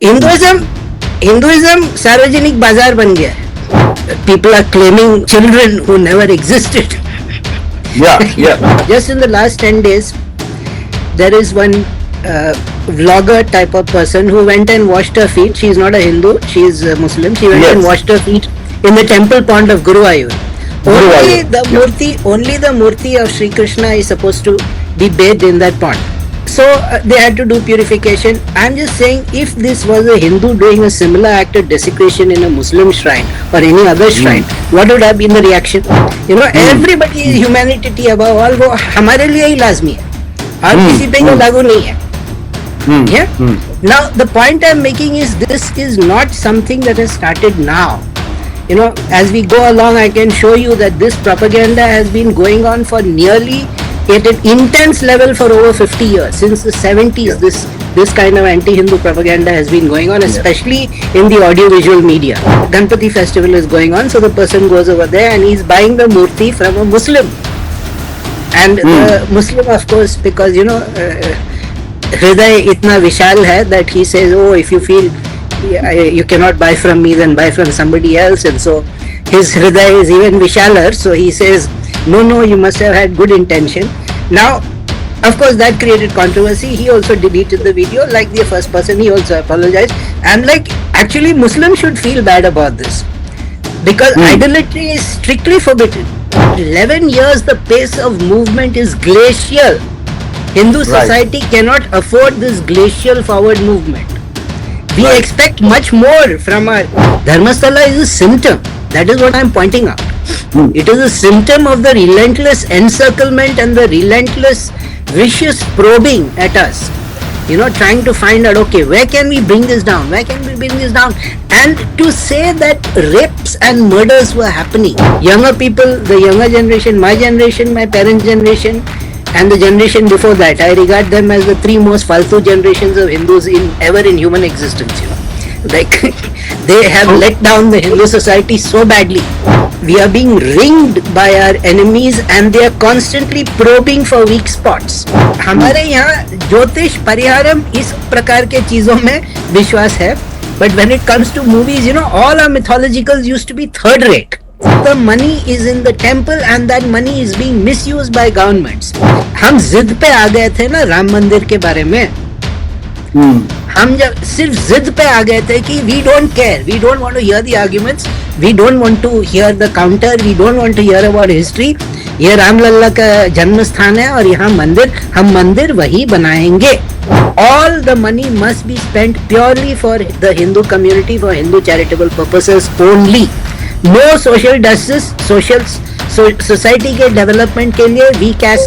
Hinduism सार्वजनिक बाजार बन गया है. People are claiming children who never existed. Yeah. Just in the last 10 days, there is one vlogger type of person who went and washed her feet. She is not a Hindu, she is a Muslim. She went and washed her feet in the temple pond of Guru Rohit Arya. Only the murti of Sri Krishna is supposed to be bathed in that pond. So they had to do purification. I'm just saying, if this was a Hindu doing a similar act of desecration in a Muslim shrine or any other shrine, what would have been the reaction? Everybody is humanity above all. वो हमारे लिए ही लाजमी है, और किसी पे ये लागू नहीं है. Now the point I'm making is, this is not something that has started now. As we go along, I can show you that this propaganda has been going on for nearly at an intense level for over 50 years. Since the 70s, this kind of anti-Hindu propaganda has been going on, especially in the audiovisual media. Ganpati festival is going on, so the person goes over there and he's buying the murti from a Muslim. And the Muslim, of course, because Hriday itna vishal hai that he says, oh, if you feel you cannot buy from me, then buy from somebody else. And so his Hriday is even vishaler, so he says, no, you must have had good intention. Now, of course, that created controversy. He also deleted the video. Like the first person, he also apologized. And actually, Muslims should feel bad about this, because idolatry is strictly forbidden. 11 years, the pace of movement is glacial. Hindu society cannot afford this glacial forward movement. We expect much more from our Dharmasthala. Is a symptom. That is what I am pointing out. It is a symptom of the relentless encirclement and the relentless vicious probing at us. Trying to find out, okay, where can we bring this down? Where can we bring this down? And to say that rapes and murders were happening. Younger people, the younger generation, my generation, my parents' generation, and the generation before that, I regard them as the three most faltu generations of Hindus ever in human existence. They have let down the Hindu society so badly. We are being ringed by our enemies and they are constantly probing for weak spots. हमारे यहाँ ज्योतिष परिहारम इस प्रकार के चीजों में विश्वास है. But when it comes to movies, all our mythologicals used to be third rate. The money is in the temple and that money is being misused by governments. हम जिद पे आ गए थे ना राम मंदिर के बारे में. हम जब सिर्फ जिद पे आ गए थे कि we don't care, we don't want to hear the arguments, we don't want to hear the counter, we don't want to hear about history. ये राम लल्ला का जन्म स्थान है और यहाँ हम मंदिर वही बनाएंगे. All the money must be spent purely for the Hindu community, for Hindu charitable purposes only. No social justice, society के डेवलपमेंट के लिए, विकास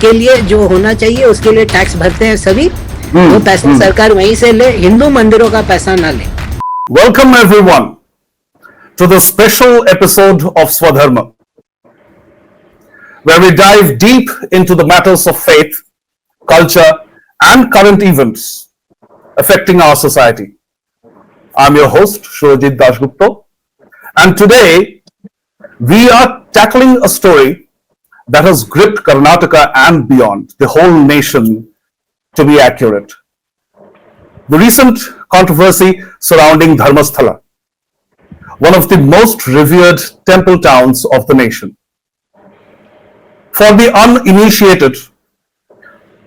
के लिए जो होना चाहिए उसके लिए टैक्स भरते हैं सभी. वो पैसा सरकार वहीं से ले, हिंदू मंदिरों का पैसा ना ले. Welcome everyone to the special episode of Swadharma, where we dive deep into the matters of faith, culture, and current events affecting our society. I'm your host, Shurajit Dashgupta, and today we are tackling a story that has gripped Karnataka and beyond, the whole nation, to be accurate. The recent controversy surrounding Dharmasthala, one of the most revered temple towns of the nation. For the uninitiated,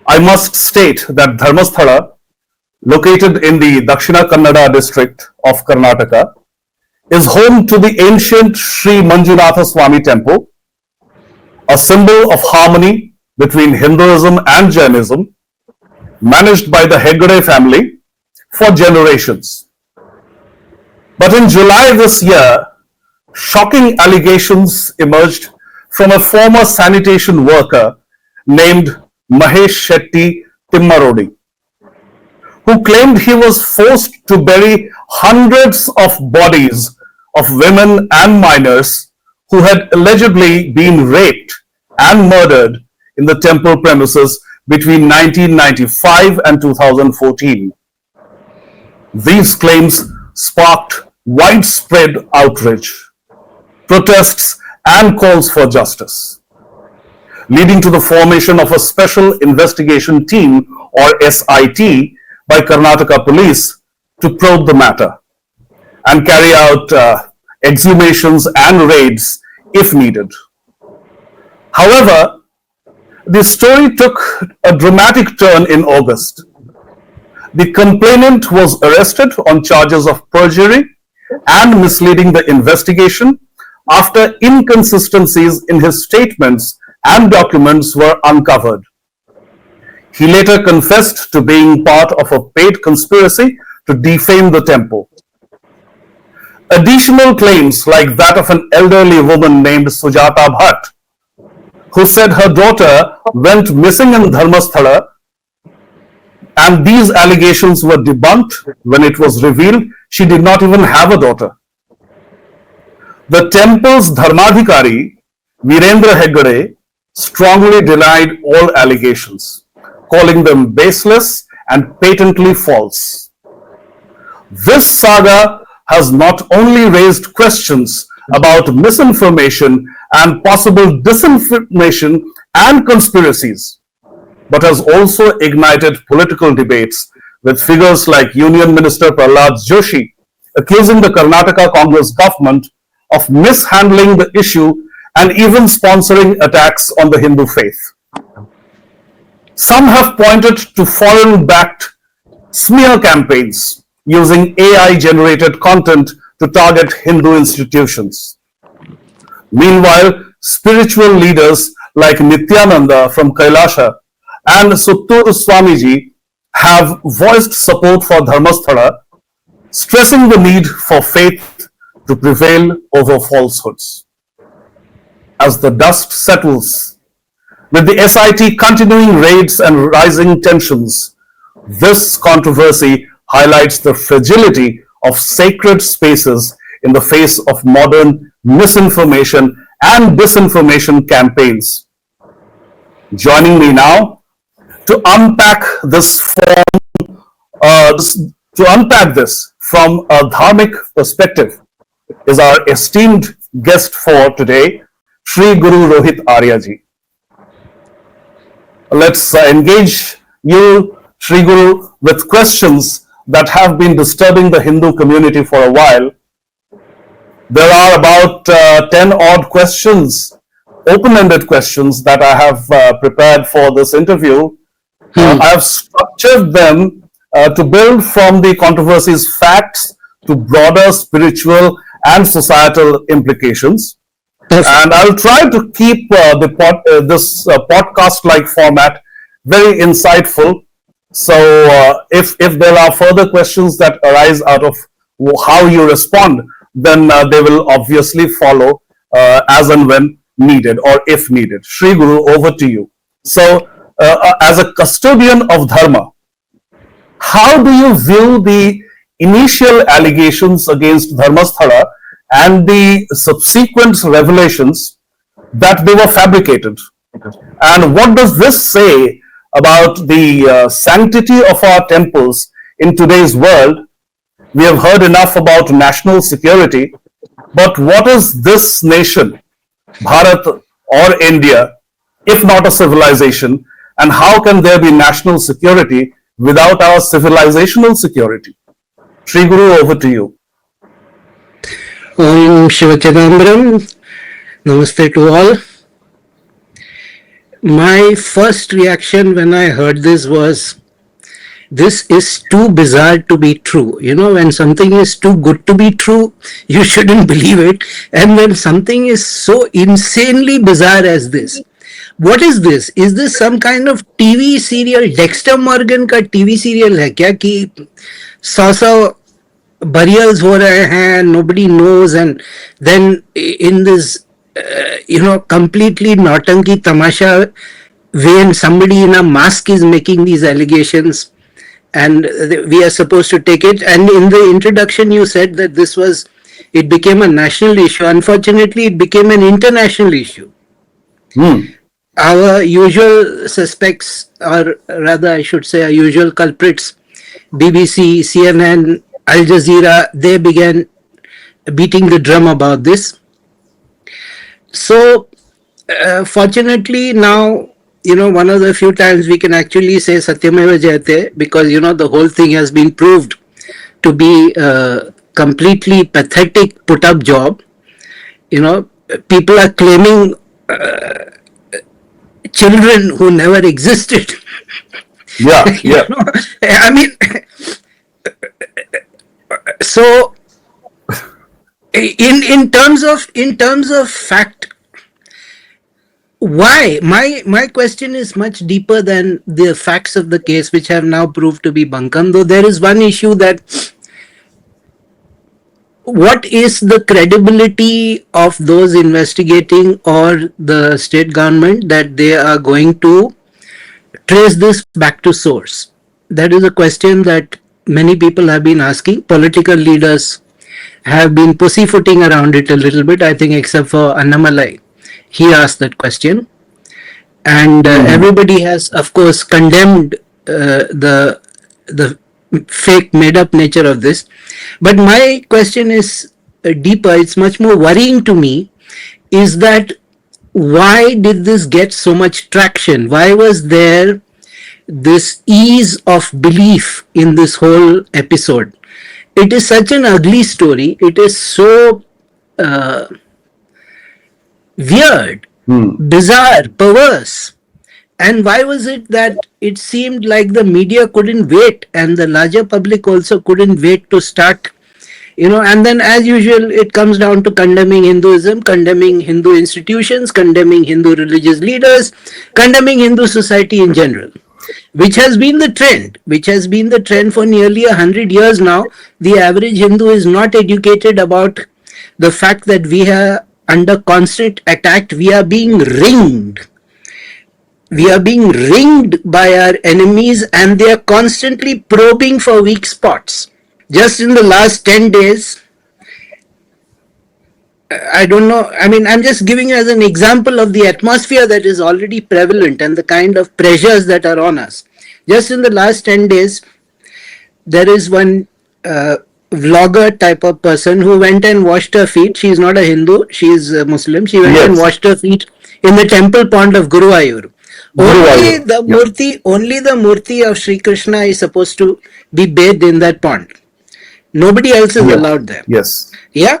I must state that Dharmasthala, located in the Dakshina Kannada district of Karnataka, is home to the ancient Sri Manjunatha Swami temple, a symbol of harmony between Hinduism and Jainism, managed by the Hegde family for generations. But in July this year, shocking allegations emerged from a former sanitation worker named Mahesh Shetty Timmarodi, who claimed he was forced to bury hundreds of bodies of women and minors who had allegedly been raped and murdered in the temple premises between 1995 and 2014. These claims sparked widespread outrage, protests, and calls for justice, leading to the formation of a special investigation team, or SIT, by Karnataka police to probe the matter and carry out exhumations and raids if needed. However, the story took a dramatic turn in August. The complainant was arrested on charges of perjury and misleading the investigation after inconsistencies in his statements and documents were uncovered. He later confessed to being part of a paid conspiracy to defame the temple. Additional claims like that of an elderly woman named Sujata Bhatt, who said her daughter went missing in Dharmasthala, and these allegations were debunked when it was revealed she did not even have a daughter. The temple's Dharmadhikari, Virendra Hegde, strongly denied all allegations, calling them baseless and patently false. This saga has not only raised questions about misinformation and possible disinformation and conspiracies, but has also ignited political debates with figures like Union Minister Prahlad Joshi accusing the Karnataka Congress government of mishandling the issue and even sponsoring attacks on the Hindu faith. Some have pointed to foreign-backed smear campaigns using AI-generated content to target Hindu institutions. Meanwhile, spiritual leaders like Nityananda from Kailasha and Suttur Swamiji have voiced support for Dharmasthala, stressing the need for faith to prevail over falsehoods. As the dust settles, with the SIT continuing raids and rising tensions, this controversy highlights the fragility of sacred spaces in the face of modern misinformation and disinformation campaigns. Joining me now to unpack this from a dharmic perspective is our esteemed guest for today, Sri Guru Rohit Arya ji. Let's engage you, Sri Guru, with questions that have been disturbing the Hindu community for a while. There are about 10 odd questions, open-ended questions that I have prepared for this interview. I have structured them to build from the controversy's facts to broader spiritual and societal implications. And I'll try to keep this podcast-like format very insightful. So if there are further questions that arise out of how you respond, then they will obviously follow as and when needed or if needed. Sri Guru, over to you. So as a custodian of Dharma, how do you view the initial allegations against Dharmasthala and the subsequent revelations that they were fabricated? And what does this say about the sanctity of our temples in today's world? We have heard enough about national security, but what is this nation, Bharat or India, if not a civilization, and how can there be national security without our civilizational security? Sri Guru, over to you. Om Shivachidambaram. Namaste to all. My first reaction when I heard this was, this is too bizarre to be true. You know, when something is too good to be true, you shouldn't believe it. And when something is so insanely bizarre as this, what is this? Is this some kind of TV serial? Dexter Morgan का TV serial है क्या कि 100 burials हो रहे हैं, nobody knows, and then in this completely nautanki tamasha when somebody in a mask is making these allegations and we are supposed to take it. And in the introduction you said that it became a national issue. Unfortunately, it became an international issue. Our usual suspects, or rather I should say our usual culprits, BBC, CNN, Al Jazeera, they began beating the drum about this. So fortunately now one of the few times we can actually say Satyameva Jayate, because, the whole thing has been proved to be a completely pathetic put up job. People are claiming children who never existed. Yeah, yeah. I mean, so in terms of fact, why my question is much deeper than the facts of the case, which have now proved to be bunkam. Though there is one issue, that what is the credibility of those investigating or the state government that they are going to trace this back to source? That is a question that many people have been asking. Political leaders have been pussyfooting around it a little bit, I think, except for Annamalai. He asked that question. And everybody has, of course, condemned the fake, made-up nature of this. But my question is deeper. It's much more worrying to me. Is that why did this get so much traction? Why was there this ease of belief in this whole episode? It is such an ugly story. It is so weird, bizarre, perverse. And why was it that it seemed like the media couldn't wait, and the larger public also couldn't wait to start? And then, as usual, it comes down to condemning Hinduism, condemning Hindu institutions, condemning Hindu religious leaders, condemning Hindu society in general, which has been the trend for nearly 100 years now. The average Hindu is not educated about the fact that we are under constant attack. We are being ringed. We are being ringed by our enemies, and they are constantly probing for weak spots. Just in the last 10 days, I don't know. I mean, I'm just giving you as an example of the atmosphere that is already prevalent and the kind of pressures that are on us. Just in the last 10 days, there is one vlogger type of person who went and washed her feet. She's not a Hindu, she's a Muslim. She went and washed her feet in the temple pond of Guru Ayur. Only the murti of Sri Krishna is supposed to be bathed in that pond. Nobody else is allowed there. Yes. Yeah.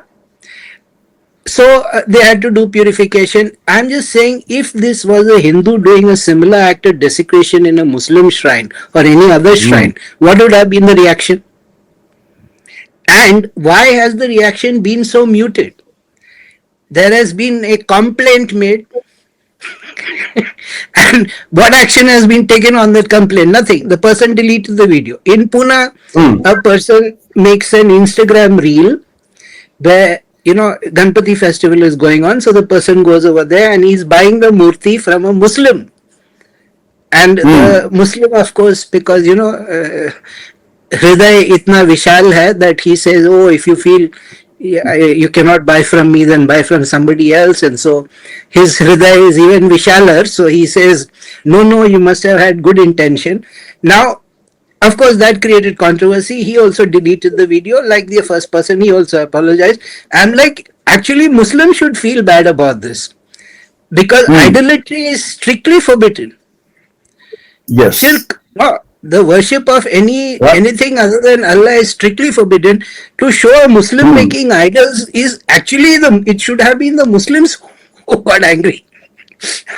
So they had to do purification. I'm just saying, if this was a Hindu doing a similar act of desecration in a Muslim shrine or any other shrine, what would have been the reaction? And why has the reaction been so muted? There has been a complaint made. And what action has been taken on that complaint? Nothing. The person deleted the video. In Pune, a person makes an Instagram reel where, Ganpati festival is going on. So the person goes over there and he's buying the murti from a Muslim. And the Muslim, of course, because, Hriday itna vishal hai, that he says, oh, if you feel you cannot buy from me, then buy from somebody else. And so his Hriday is even vishaler. So he says, no, you must have had good intention. Now, of course, that created controversy. He also deleted the video. Like the first person, he also apologized. I'm like, actually, Muslims should feel bad about this, because idolatry is strictly forbidden. Yes. Shirk, the worship of anything other than Allah is strictly forbidden. To show a Muslim making idols is actually it should have been the Muslims who got angry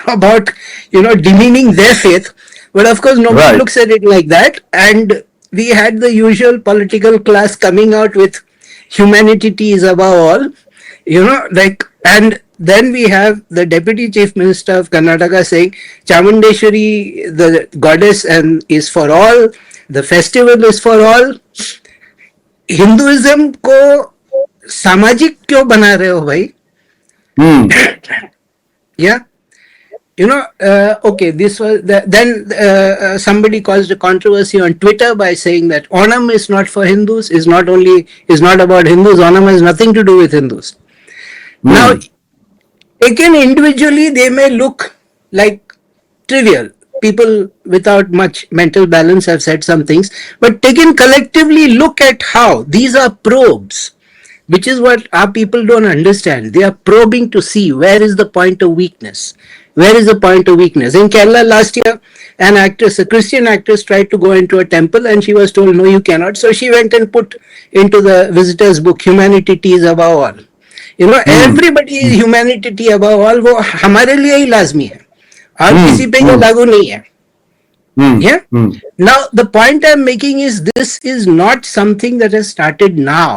about demeaning their faith. But of course, nobody looks at it like that. And we had the usual political class coming out with humanity is above all, and then we have the Deputy Chief Minister of Karnataka saying Chamundeshwari, the goddess, and is for all, the festival is for all. Hinduism को सामाजिक क्यों बना रहे हो भाई? Yeah. Okay, this was then somebody caused a controversy on Twitter by saying that Onam is not for Hindus, is not about Hindus. Onam has nothing to do with Hindus. Now, taken individually, they may look like trivial. People without much mental balance have said some things, but taken collectively, look at how these are probes, which is what our people don't understand. They are probing to see where is the point of weakness. Where is the point of weakness? In Kerala last year, an actress, a Christian actress, tried to go into a temple and she was told, no, you cannot. So she went and put into the visitor's book, humanity is above all. Everybody is humanity above all, वो हमारे लिए ही लाजमी है और किसी पे ये लागू नहीं है. Yeah. Now the point I'm making is this is not something that has started now.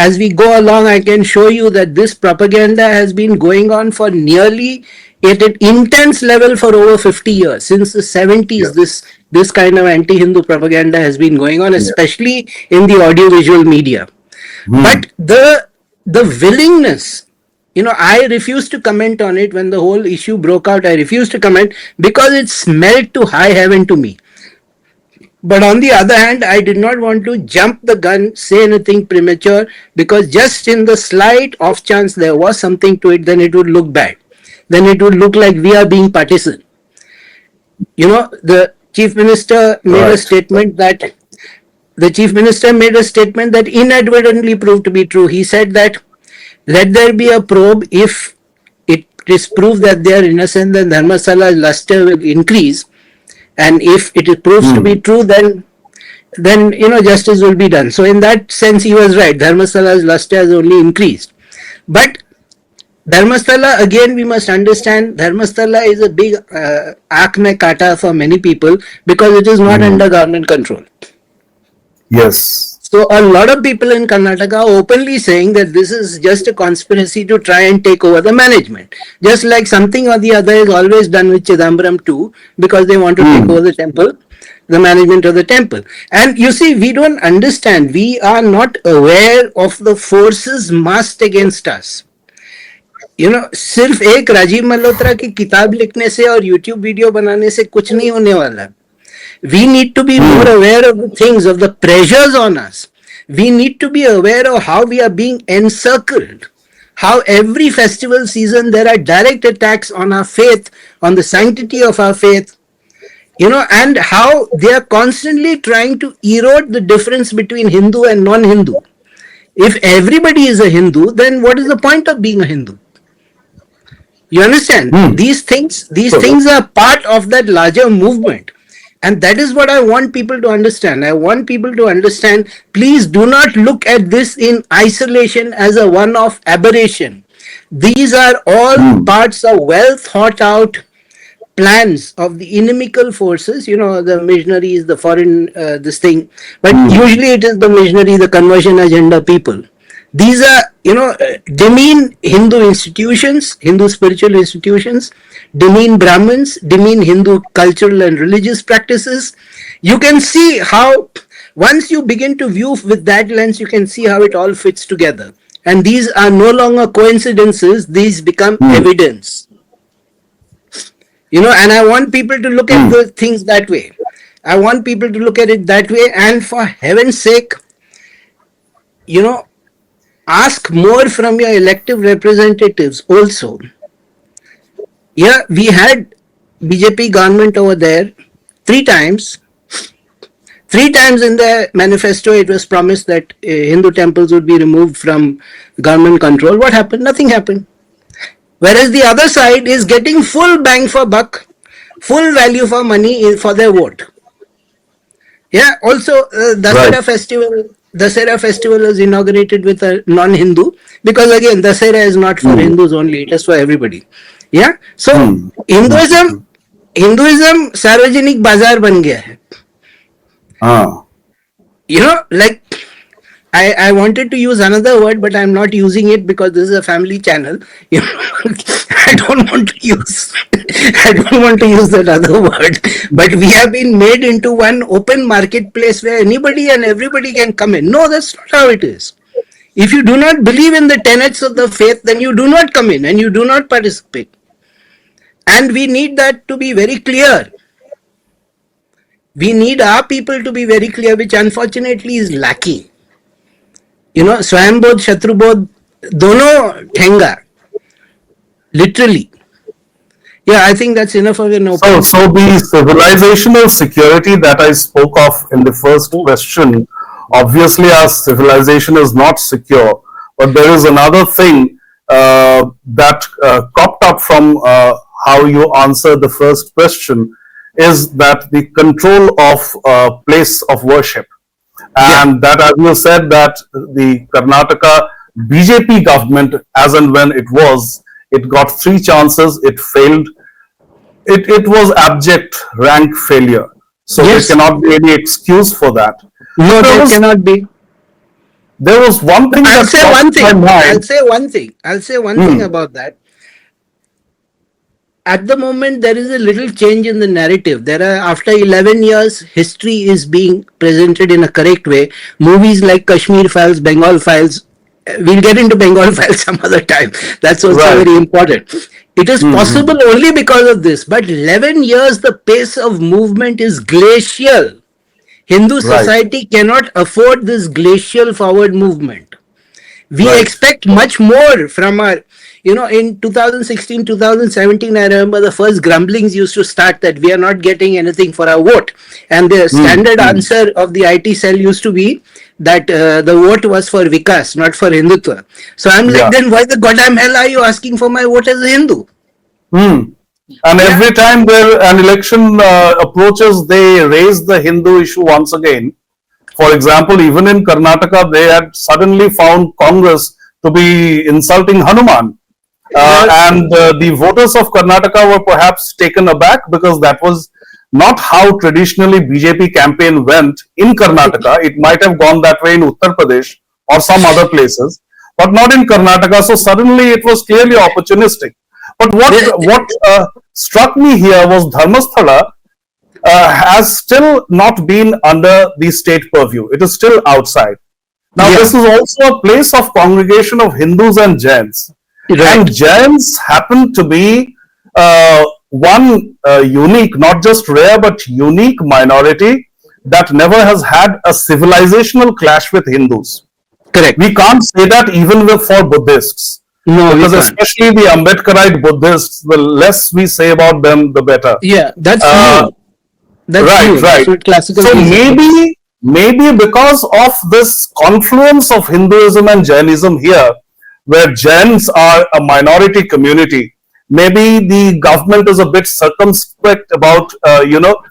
As we go along, I can show you that this propaganda has been going on for nearly at an intense level for over 50 years. Since the 70s, this kind of anti-Hindu propaganda has been going on, especially in the audiovisual media. But the willingness, I refused to comment on it when the whole issue broke out. I refused to comment because it smelled to high heaven to me. But on the other hand, I did not want to jump the gun, say anything premature, because just in the slight off chance there was something to it, then it would look bad. Then it would look like we are being partisan. The Chief Minister made a statement that inadvertently proved to be true. He said that let there be a probe. If it is proved that they are innocent, then Dharmasthala luster will increase. And if it proves to be true, then justice will be done. So in that sense, he was right. Dharmasthala's luster has only increased. But Dharmasthala, again, we must understand, Dharmasthala is a big aak mein kata for many people because it is not under government control. Yes. So a lot of people in Karnataka are openly saying that this is just a conspiracy to try and take over the management. Just like something or the other is always done with Chidambaram too, because they want to take over the temple, the management of the temple. And you see, we don't understand. We are not aware of the forces massed against us. सिर्फ एक राजीव मल्होत्रा की किताब लिखने से और YouTube video बनाने से कुछ नहीं होने वाला. We need to be more aware of the things, of the pressures on us. We need to be aware of how we are being encircled. How every festival season there are direct attacks on our faith, on the sanctity of our faith, and how they are constantly trying to erode the difference between Hindu and non-Hindu. If everybody is a Hindu, then what is the point of being a Hindu? You understand? These things are part of that larger movement. And that is what I want people to understand. I want people to understand, please do not look at this in isolation as a one-off aberration. These are all parts of well thought out plans of the inimical forces, the missionaries, the foreign, this thing. But usually it is the missionary, the conversion agenda people. These are, demean Hindu institutions, Hindu spiritual institutions, demean Brahmins, demean Hindu cultural and religious practices. You can see how, once you begin to view with that lens, you can see how it all fits together. And these are no longer coincidences, these become evidence. And I want people to look at the things that way. I want people to look at it that way, and for heaven's sake, ask more from your elective representatives also. Yeah, we had BJP government over there 3 times. 3 times in the manifesto it was promised that Hindu temples would be removed from government control. What happened? Nothing happened. Whereas the other side is getting full bang for buck, full value for money for their vote. Yeah, also Dasera festival is inaugurated with a non-Hindu, because again Dasera is not for Hindus only, it is for everybody. Yeah, so Hinduism सार्वजनिक बाजार बन गया है. Like I wanted to use another word, but I'm not using it because this is a family channel. I don't want to use that other word. But we have been made into one open marketplace where anybody and everybody can come in. No, that's not how it is. If you do not believe in the tenets of the faith, then you do not come in and you do not participate. And we need that to be very clear. We need our people to be very clear, which unfortunately is lacking. Swayambodh, Shatrubodh, dono thenga. Literally. Yeah, I think that's enough of an open. So the civilizational security that I spoke of in the first question, obviously our civilization is not secure, but there is another thing that cropped up from how you answer the first question is that the control of place of worship. Yeah. And that, as you said, that the Karnataka BJP government, as and when it got three chances, it failed. It was abject rank failure. So there Yes. cannot be any excuse for that. No, But there cannot be. there was one thing I'll that say one crossed my thing. mind. I'll say one thing about that. At the moment, there is a little change in the narrative. There are, after 11 years, history is being presented in a correct way. Movies like Kashmir Files, Bengal Files, we'll get into Bengal Files some other time. That's also Right. very important. It is Mm-hmm. possible only because of this. But 11 years, the pace of movement is glacial. Hindu Right. society cannot afford this glacial forward movement. We Right. expect much more from our, in 2016, 2017, I remember the first grumblings used to start that we are not getting anything for our vote. And the standard Mm-hmm. answer of the IT cell used to be that the vote was for Vikas, not for Hindutva. So I'm like, Yeah. then why the goddamn hell are you asking for my vote as a Hindu? Hmm. And Yeah. every time there an election approaches, they raise the Hindu issue once again. For example, even in Karnataka, they had suddenly found Congress to be insulting Hanuman. Uh, And the voters of Karnataka were perhaps taken aback because that was not how traditionally BJP campaign went in Karnataka. It might have gone that way in Uttar Pradesh or some other places, but not in Karnataka. So suddenly it was clearly opportunistic. But what struck me here was Dharmasthala has still not been under the state purview. It is still outside. Now, yeah, this is also a place of congregation of Hindus and Jains. And right. Jains happen to be one unique, not just rare, but unique minority that never has had a civilizational clash with Hindus. Correct. We can't say that even for Buddhists, No, we because can't. especially the Ambedkarite Buddhists, the less we say about them, the better. Yeah, that's Uh, new. That's Right, new. That's right. what classical So theism. maybe because of this confluence of Hinduism and Jainism here, where Jains are a minority community, maybe the government is a bit circumspect about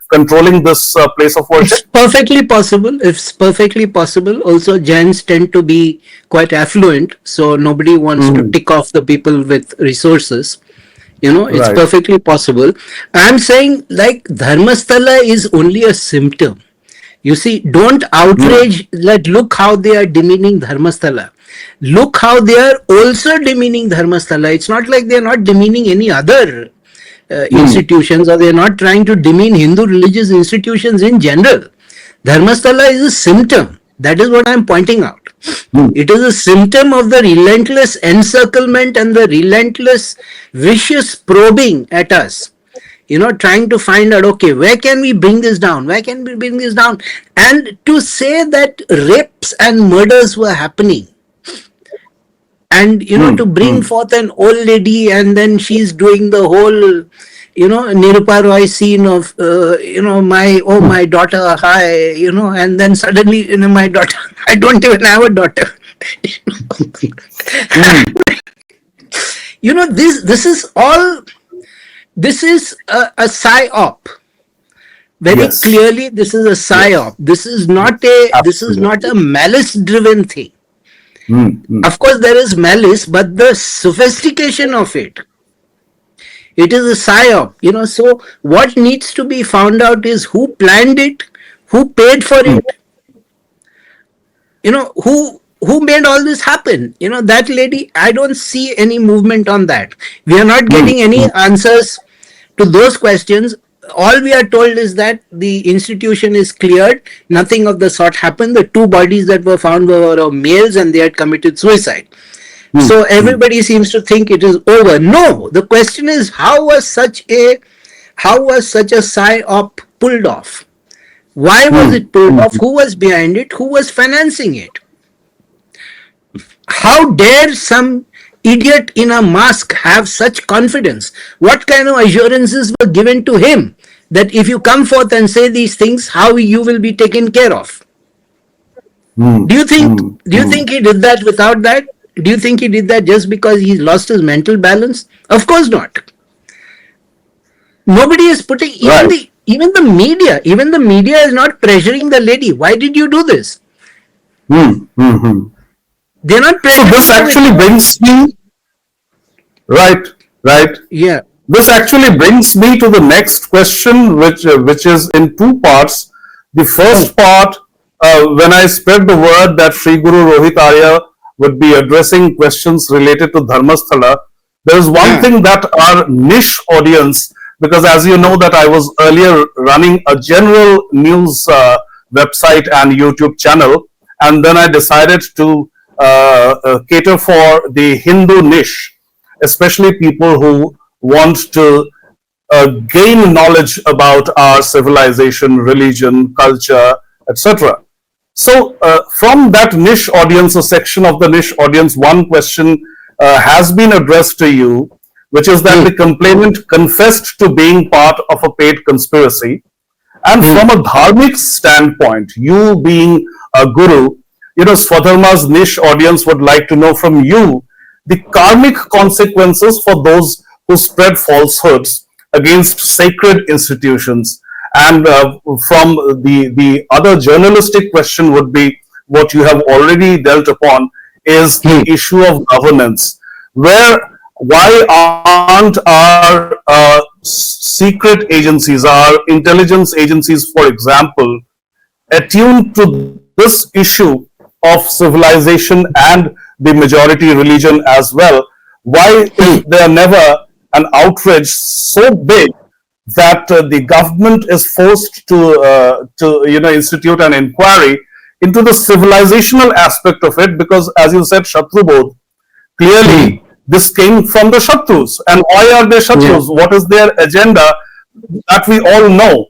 controlling this place of It's worship. perfectly possible. It's perfectly possible. Also, Jains tend to be quite affluent, so nobody wants to Mhm. tick off the people with resources. It's Right. perfectly possible. I'm saying, like, Dharmasthala is only a symptom. You see, don't Mm. outrage. Like, look how they are demeaning Dharmasthala. Look how they are also demeaning Dharmasthala. It's not like they're not demeaning any other Mm. institutions, or they're not trying to demean Hindu religious institutions in general. Dharmasthala is a symptom. That is what I'm pointing out. Mm. It is a symptom of the relentless encirclement and the relentless vicious probing at us, trying to find out, okay, where can we bring this down, where can we bring this down. And to say that rapes and murders were happening, and to Mm. bring Mm. forth an old lady, and then she's doing the whole Nirupa Roy scene of my daughter, hi, and then suddenly, my daughter, I don't even have a daughter. Mm. This is all, this is a psyop. Very Yes. clearly, this is a Yes. psyop. This is not Absolutely. a malice driven thing. Mm. Mm. Of course, there is malice, but the sophistication of it is a psyop. So what needs to be found out is who planned it, who paid for Mm. it, who made all this happen. That lady, I don't see any movement on that. We are not Mm. getting any Mm. answers to those questions. All we are told is that the institution is cleared, nothing of the sort happened. The two bodies that were found were males and they had committed suicide. Mm. So Mm. everybody seems to think it is over. No, the question is, how was such a psyop pulled off? Why was Mm. it pulled off? Mm. Who was behind it? Who was financing it? How dare some idiot in a mask have such confidence? What kind of assurances were given to him that if you come forth and say these things, how you will be taken care of? Mm. Do you think Mm. do you Mm. think he did that without that? Do you think he did that just because he lost his mental balance? Of course not. Nobody is putting, Right. even the media is not pressuring the lady. Why did you do this? They're not So pressuring. this actually brings me right, right. Yeah. This actually brings me to the next question, which is in two parts. The first part, when I spread the word that Sri Guru Rohit Arya would be addressing questions related to Dharmasthala, there is one thing that our niche audience, because as you know that I was earlier running a general news website and YouTube channel, and then I decided to cater for the Hindu niche, especially people who want to gain knowledge about our civilization, religion, culture, etc. So, from that niche audience, a section of the niche audience, one question has been addressed to you, which is that the complainant confessed to being part of a paid conspiracy. And from a dharmic standpoint, you being a guru, Swadharma's niche audience would like to know from you the karmic consequences for those who spread falsehoods against sacred institutions. And from the other journalistic question would be what you have already dealt upon is the issue of governance. Why aren't our secret agencies, our intelligence agencies, for example, attuned to this issue of civilization and the majority religion as well? Why is there never an outrage so big that the government is forced to institute an inquiry into the civilizational aspect of it? Because as you said, Shatrubodh, clearly this came from the Shatrus. And why are they Shatrus? What is their agenda that we all know?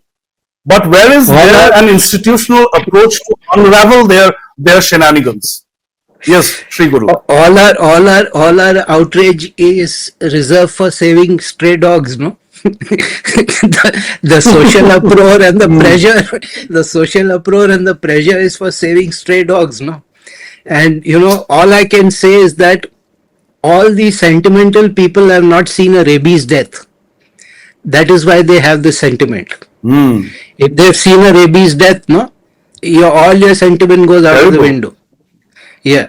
But where is there an institutional approach to unravel their shenanigans? Yes, Sri Guru. All our outrage is reserved for saving stray dogs, no? the social uproar and the pressure, the social uproar and the pressure is for saving stray dogs, no? And all I can say is that all the sentimental people have not seen a rabies death. That is why they have this sentiment. If they've seen a rabies death, no, all your sentiment goes out of the window. Yeah.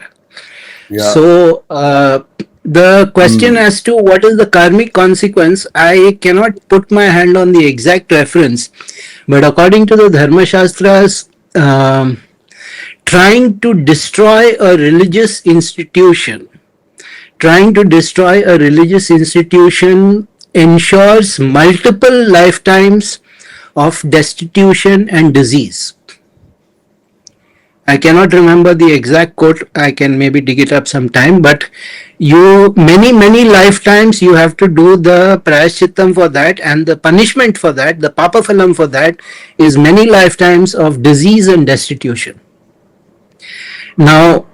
So the question as to what is the karmic consequence, I cannot put my hand on the exact reference, but according to the Dharma Shastras, trying to destroy a religious institution ensures multiple lifetimes of destitution and disease. I cannot remember the exact quote. I can maybe dig it up sometime, but many lifetimes you have to do the prayashchittam for that, and the punishment for that, the papaphalam for that, is many lifetimes of disease and destitution. Now,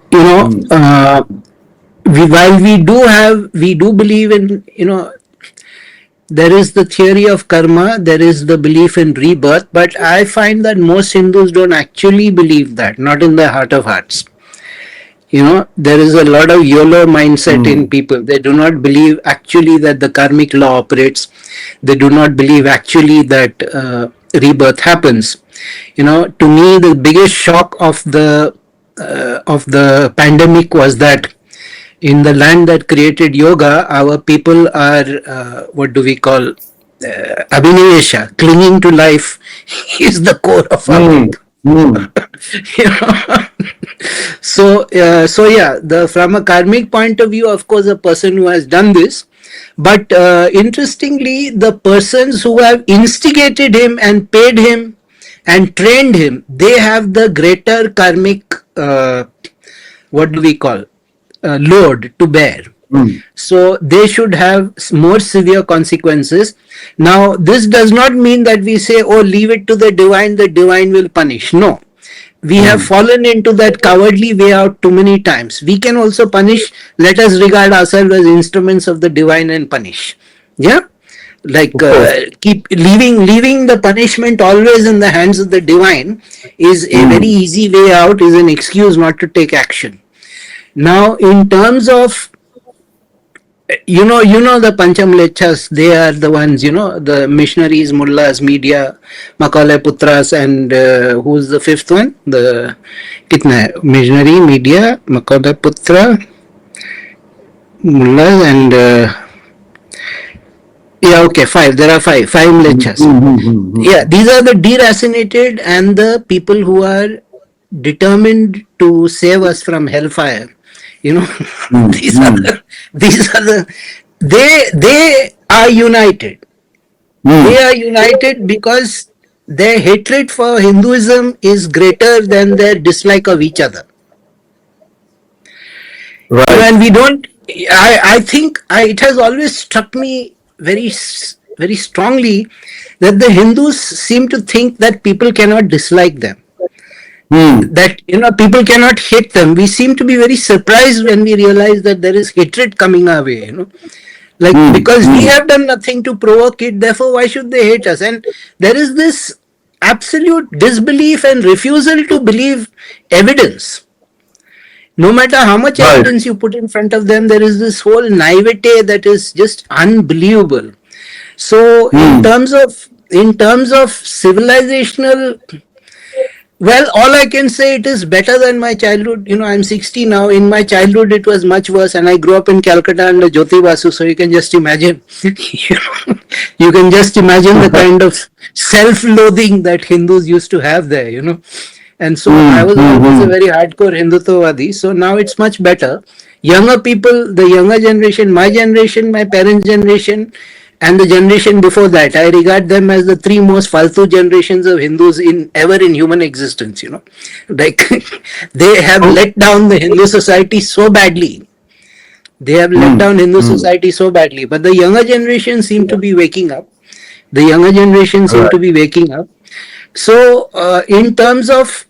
while we do believe in, there is the theory of karma, there is the belief in rebirth, but I find that most Hindus don't actually believe that, not in their heart of hearts. There is a lot of YOLO mindset in people. They do not believe actually that the karmic law operates. They do not believe actually that rebirth happens. To me, the biggest shock of the pandemic was that in the land that created yoga, our people are, what do we call, abhinivesha, clinging to life is the core of our So yeah, from a karmic point of view, of course, a person who has done this, but interestingly, the persons who have instigated him and paid him and trained him, they have the greater karmic, what do we call, load to bear. So they should have more severe consequences. Now, this does not mean that we say, oh, leave it to the divine will punish. No. We have fallen into that cowardly way out too many times. We can also punish. Let us regard ourselves as instruments of the divine and punish. Yeah? Like keep leaving the punishment always in the hands of the divine is a very easy way out, is an excuse not to take action. Now, in terms of you know the Panchamlechas, they are the ones, the missionaries, mullahs, media, Macaulay Putras, and who's the fifth one? The kitna hai? Missionary, media, Macaulay Putra, mullahs, and yeah, okay, five. There are five mlechas. Yeah, these are the deracinated and the people who are determined to save us from hellfire. You know, these are the they are united. They are united because their hatred for Hinduism is greater than their dislike of each other. Right. And we don't. I think it has always struck me very strongly that the Hindus seem to think that people cannot dislike them. That people cannot hate them. We seem to be very surprised when we realize that there is hatred coming our way. Because we have done nothing to provoke it, therefore why should they hate us? And there is this absolute disbelief and refusal to believe evidence. No matter how much evidence you put in front of them, there is this whole naivete that is just unbelievable. So in terms of civilizational, well, all I can say, it is better than my childhood. I'm 60 now. In my childhood, it was much worse, and I grew up in Calcutta under Jyoti Basu. So you can just imagine. You can just imagine the kind of self-loathing that Hindus used to have there. And so I was always a very hardcore Hindutavadi. So now it's much better. Younger people, the younger generation, my generation, my parents' generation, and the generation before that, I regard them as the three most faltu generations of Hindus ever in human existence. Like they have let down the Hindu society so badly. They have let down Hindu society so badly. But the younger generation seem to be waking up. So, in terms of,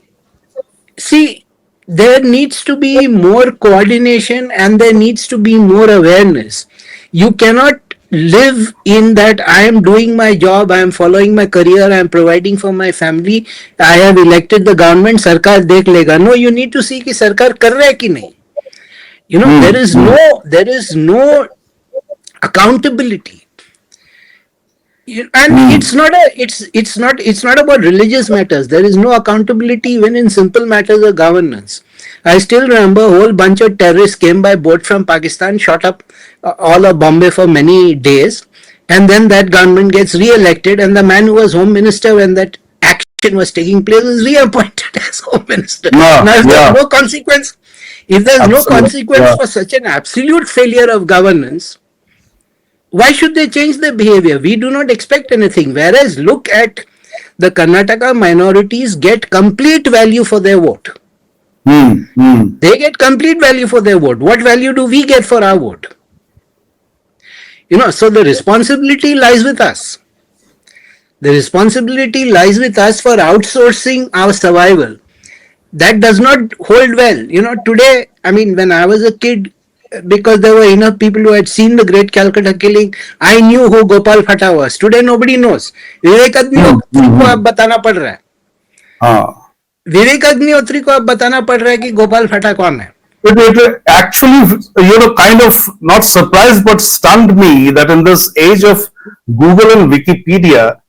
see, there needs to be more coordination and there needs to be more awareness. You cannot live in that I am doing my job, I am following my career, I am providing for my family, I have elected the government, sarkar dekh lega. No, you need to see ki sarkar kar raha hai ki nahi. There is no accountability. And it's not about religious matters. There is no accountability even in simple matters of governance. I still remember a whole bunch of terrorists came by boat from Pakistan, shot up all of Bombay for many days, and then that government gets re-elected, and the man who was home minister when that action was taking place was reappointed as home minister. Now, if there's no consequence, for such an absolute failure of governance, why should they change their behavior? We do not expect anything. Whereas, look at the Karnataka minorities get complete value for their vote. They get complete value for their vote. What value do we get for our vote? So the responsibility lies with us. The responsibility lies with us for outsourcing our survival. That does not hold well. Today, when I was a kid, because there were enough people who had seen the great Calcutta killing, I knew who Gopal Phata was. Today, nobody knows. Vivek Agnihotri को अब बताना पड़ रहा है. विवेक अग्निहोत्री को अब बताना पड़ रहा है कि गोपाल फटा कौन है. It actually, kind of not surprised but stunned me that in this age of Google and Wikipedia,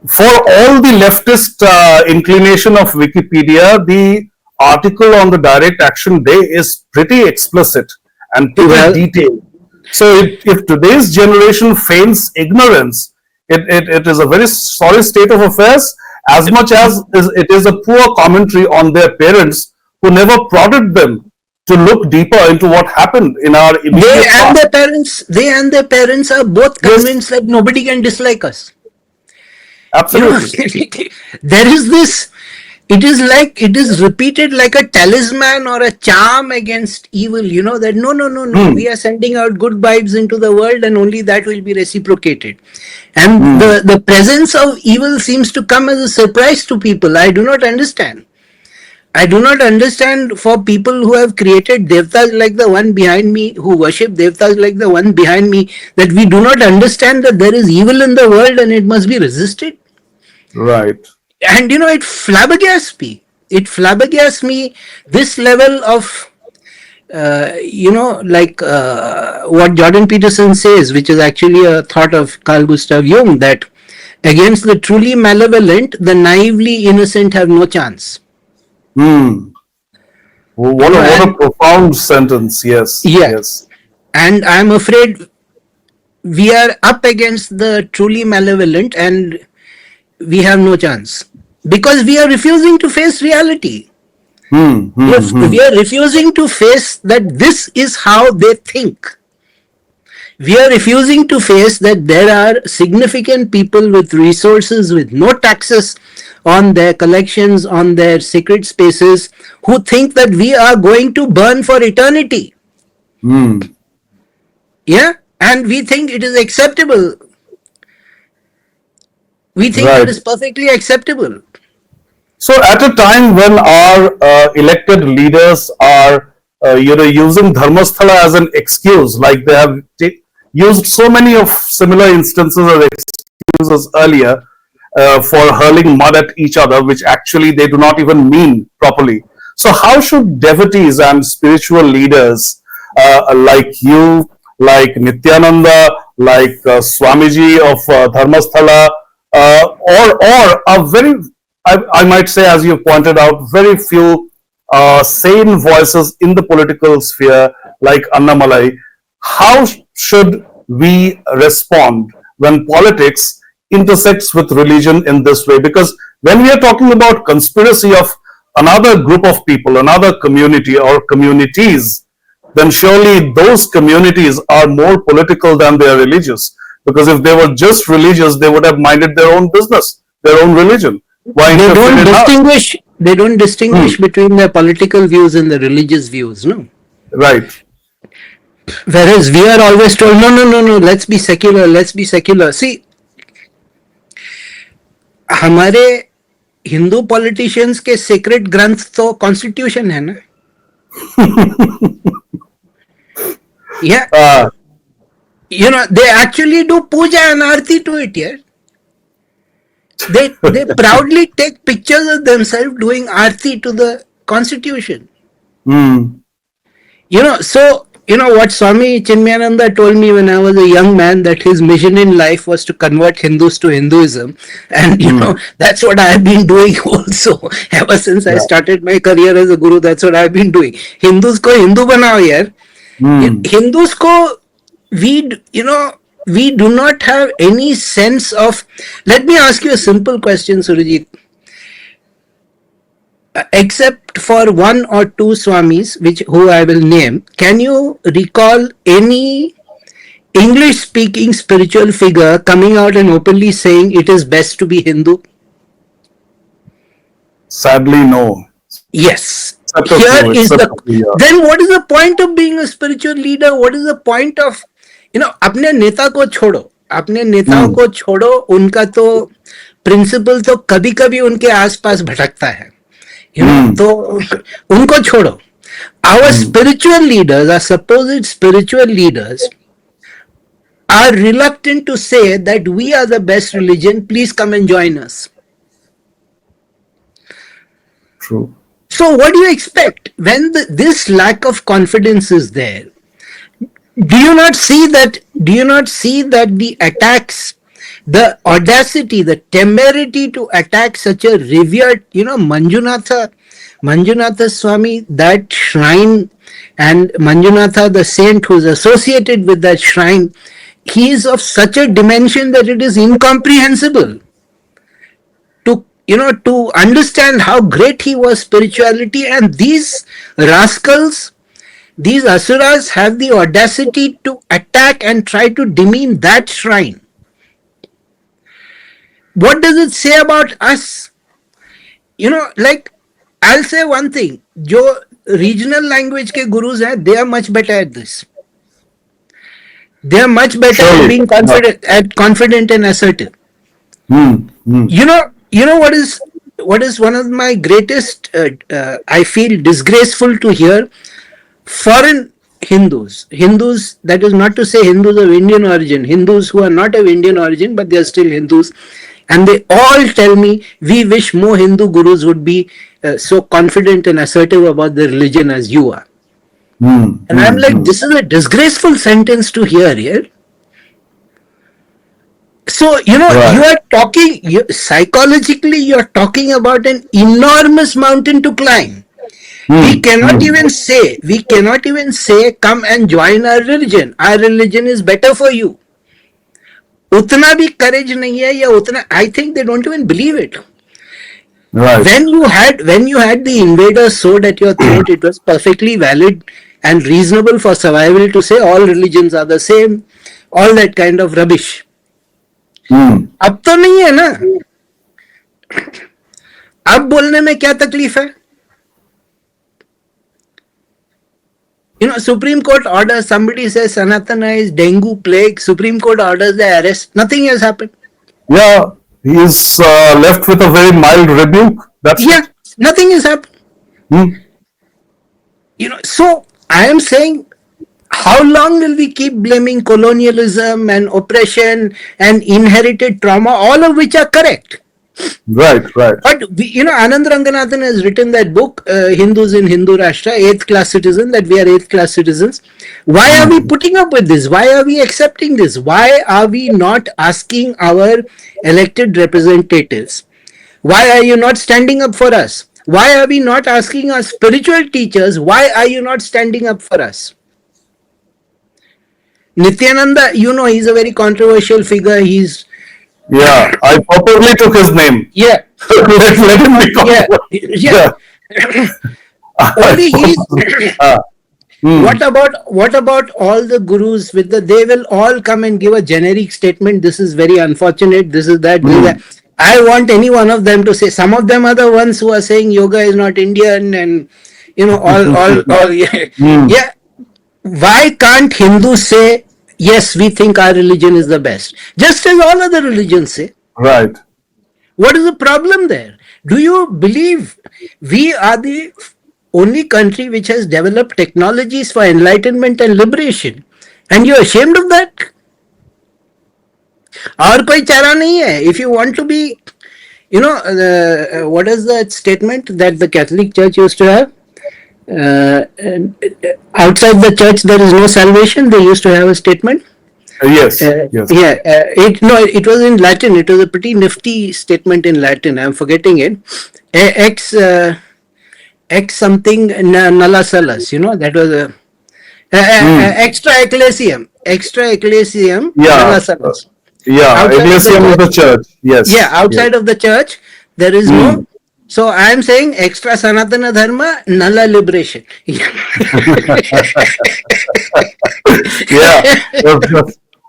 for all the leftist inclination of Wikipedia, the article on the direct action day is pretty explicit and pretty detailed. So if today's generation feigns ignorance, it is a very sorry state of affairs, as much as it is a poor commentary on their parents who never prodded them to look deeper into what happened in our immediate past. They and their parents are both convinced that nobody can dislike us. Absolutely. There is this, it is repeated like a talisman or a charm against evil, that no, we are sending out good vibes into the world and only that will be reciprocated. And the presence of evil seems to come as a surprise to people. I do not understand for people who have created devtas like the one behind me, who worship devtas like the one behind me, that we do not understand that there is evil in the world and it must be resisted. Right. And it flabbergasts me. This level of like what Jordan Peterson says, which is actually a thought of Carl Gustav Jung, that against the truly malevolent, the naively innocent have no chance. Hmm. What a profound sentence. Yes. Yeah. Yes. And I'm afraid we are up against the truly malevolent and we have no chance because we are refusing to face reality. We are refusing to face that this is how they think. We are refusing to face that there are significant people with resources, with no taxes on their collections, on their secret spaces, who think that we are going to burn for eternity. Yeah, and we think it is acceptable. We think Right. it is perfectly acceptable. So, at a time when our elected leaders are, using Dharmasthala as an excuse, like they have used so many of similar instances as excuses earlier for hurling mud at each other, which actually they do not even mean properly. So, how should devotees and spiritual leaders like you, like Nityananda, like Swamiji of Dharmasthala, or a very, I might say, as you pointed out, very few sane voices in the political sphere, like Annamalai. How should we respond when politics intersects with religion in this way? Because when we are talking about conspiracy of another group of people, another community or communities, then surely those communities are more political than they are religious. Because if they were just religious, they would have minded their own business, their own religion. Why They interfere don't in ours? distinguish. They don't distinguish between the political views and the religious views. No. Right. Whereas we are always told, no, no, no, no. Let's be secular. Let's be secular. See, हमारे Hindu politicians के secret ग्रंथ तो constitution है ना. Yeah. They actually do puja and arti to it. Yeah. They proudly take pictures of themselves doing arti to the constitution. So what Swami Chinmayananda told me when I was a young man, that his mission in life was to convert Hindus to Hinduism, and that's what I have been doing also ever since I started my career as a guru. That's what I've been doing. Hindus ko Hindu banao yaar. Hindus ko we do not have any sense of. Let me ask you a simple question, Surajit. Except for one or two Swamis, who I will name, can you recall any English-speaking spiritual figure coming out and openly saying it is best to be Hindu? Sadly, no. Yes. Here is the. Then what is the point of being a spiritual leader? What is the point of, अपने नेता को छोड़ो, अपने नेताओं को छोड़ो, उनका तो प्रिंसिपल तो कभी कभी उनके आसपास भटकता है. तो उनको छोड़ो. Our spiritual leaders, our supposed spiritual leaders, are reluctant to say that we are the best religion. Please come and join us. True. So what do you expect when this lack of confidence is there? Do you not see that the attacks, the audacity, the temerity to attack such a revered, Manjunatha Swami, that shrine, and Manjunatha, the saint who's associated with that shrine, he is of such a dimension that it is incomprehensible to understand how great he was spirituality. And these rascals, these asuras, have the audacity to attack and try to demean that shrine. What does it say about us? I'll say one thing. जो regional language के gurus हैं, they are much better at this. They are much better at being confident and assertive. What is one of my greatest, I feel disgraceful to hear, foreign Hindus, that is not to say Hindus of Indian origin, Hindus who are not of Indian origin, but they are still Hindus, and they all tell me, we wish more Hindu gurus would be so confident and assertive about their religion as you are. And I'm like, this is a disgraceful sentence to hear here. So, you are talking, psychologically, you're talking about an enormous mountain to climb. We cannot even say, come and join our religion. Our religion is better for you. Utna bhi courage nahi hai, ya utna, I think they don't even believe it. Right. When you had the invader's sword at your throat, it was perfectly valid and reasonable for survival to say all religions are the same, all that kind of rubbish. अब तो नहीं है ना. अब बोलने में क्या तकलीफ है? Supreme Court orders, somebody says Sanatana is dengue plague, Supreme Court orders the arrest, nothing has happened. Yeah, he is left with a very mild rebuke. That's it. Nothing has happened. So I am saying, how long will we keep blaming colonialism and oppression and inherited trauma, all of which are correct? Right. But Anand Ranganathan has written that book, Hindus in Hindu Rashtra, 8th class citizen, that we are 8th class citizens. Why are we putting up with this? Why are we accepting this? Why are we not asking our elected representatives? Why are you not standing up for us? Why are we not asking our spiritual teachers, why are you not standing up for us? Nityananda, he's a very controversial figure. Yeah, I purposely took his name. Yeah. let him be controversial. Yeah. Only What about all the gurus they will all come and give a generic statement, this is very unfortunate, this is that, this is that. I want any one of them to say, some of them are the ones who are saying yoga is not Indian and all yeah. Why can't Hindus say, yes, we think our religion is the best, just as all other religions say? Right. What is the problem there? Do you believe we are the only country which has developed technologies for enlightenment and liberation, and you're ashamed of that? और कोई चारा नहीं है. If you want to be, what is that statement that the Catholic Church used to have? Outside the church there is no salvation. They used to have a statement. Yes. Yeah. It was in Latin. It was a pretty nifty statement in Latin. I'm forgetting it. Ex something nulla salus. That was a extra ecclesiam. Nulla salus. Ecclesiam is the church. Yes. Yeah, outside of the church there is no. So I am saying extra Sanatana Dharma, nulla liberation.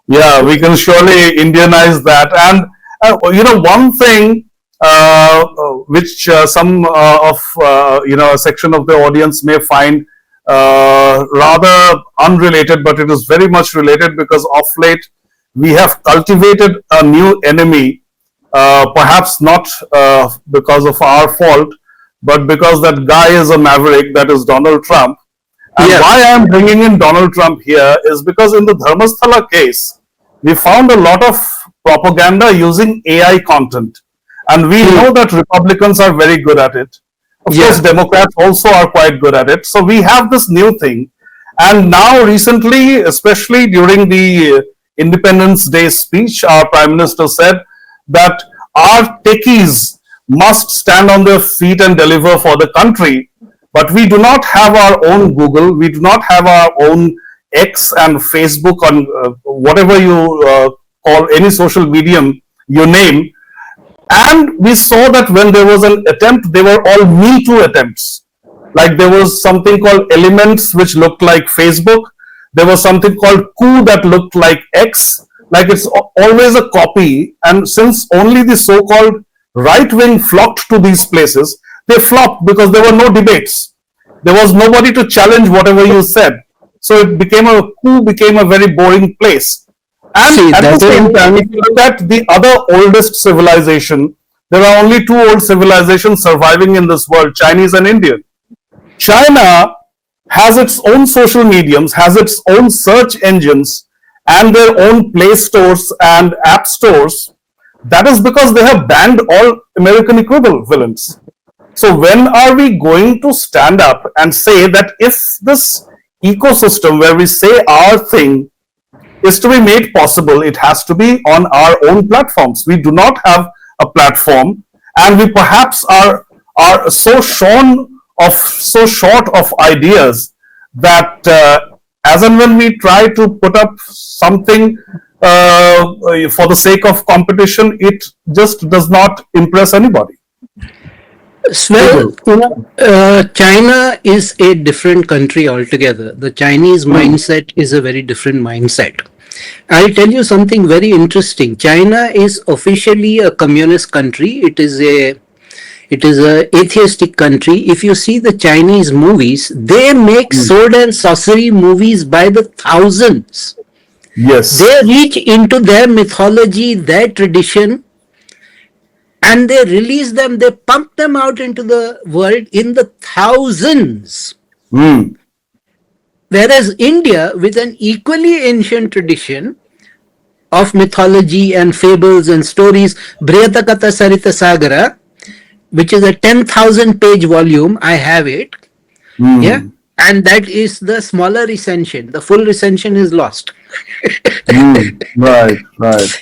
Yeah, we can surely Indianize that. And one thing which some of a section of the audience may find rather unrelated, but it is very much related, because of late we have cultivated a new enemy, perhaps not because of our fault, but because that guy is a maverick, that is Donald Trump. And why I am bringing in Donald Trump here is because in the Dharmasthala case, we found a lot of propaganda using AI content. And we know that Republicans are very good at it. Of course, Democrats also are quite good at it. So we have this new thing. And now recently, especially during the Independence Day speech, our Prime Minister said that our techies must stand on their feet and deliver for the country. But we do not have our own Google. We do not have our own X and Facebook on whatever you call any social medium you name. And we saw that when there was an attempt, they were all Me Too attempts. Like there was something called Elements, which looked like Facebook. There was something called Coup that looked like X. Like it's always a copy. And since only the so-called right wing flocked to these places, they flopped because there were no debates. There was nobody to challenge whatever you said. So it became a very boring place. And at the same time, if you look at the other oldest civilization, there are only two old civilizations surviving in this world, Chinese and Indian. China has its own social mediums, has its own search engines, and their own play stores and app stores. That is because they have banned all American equivalents. So when are we going to stand up and say that if this ecosystem where we say our thing is to be made possible, it has to be on our own platforms. We do not have a platform, and we perhaps are so short of ideas that as and when we try to put up something for the sake of competition, it just does not impress anybody. Well, China is a different country altogether. The Chinese mindset is a very different mindset. I'll tell you something very interesting. China is officially a communist country. It is a atheistic country. If you see the Chinese movies, they make sword and sorcery movies by the thousands. Yes. They reach into their mythology, their tradition, and they release them, they pump them out into the world in the thousands. Whereas India, with an equally ancient tradition of mythology and fables and stories, Brihatakatha Sarita Sagara, which is a 10,000 page volume, I have it. Yeah. And that is the smaller recension. The full recension is lost. Right.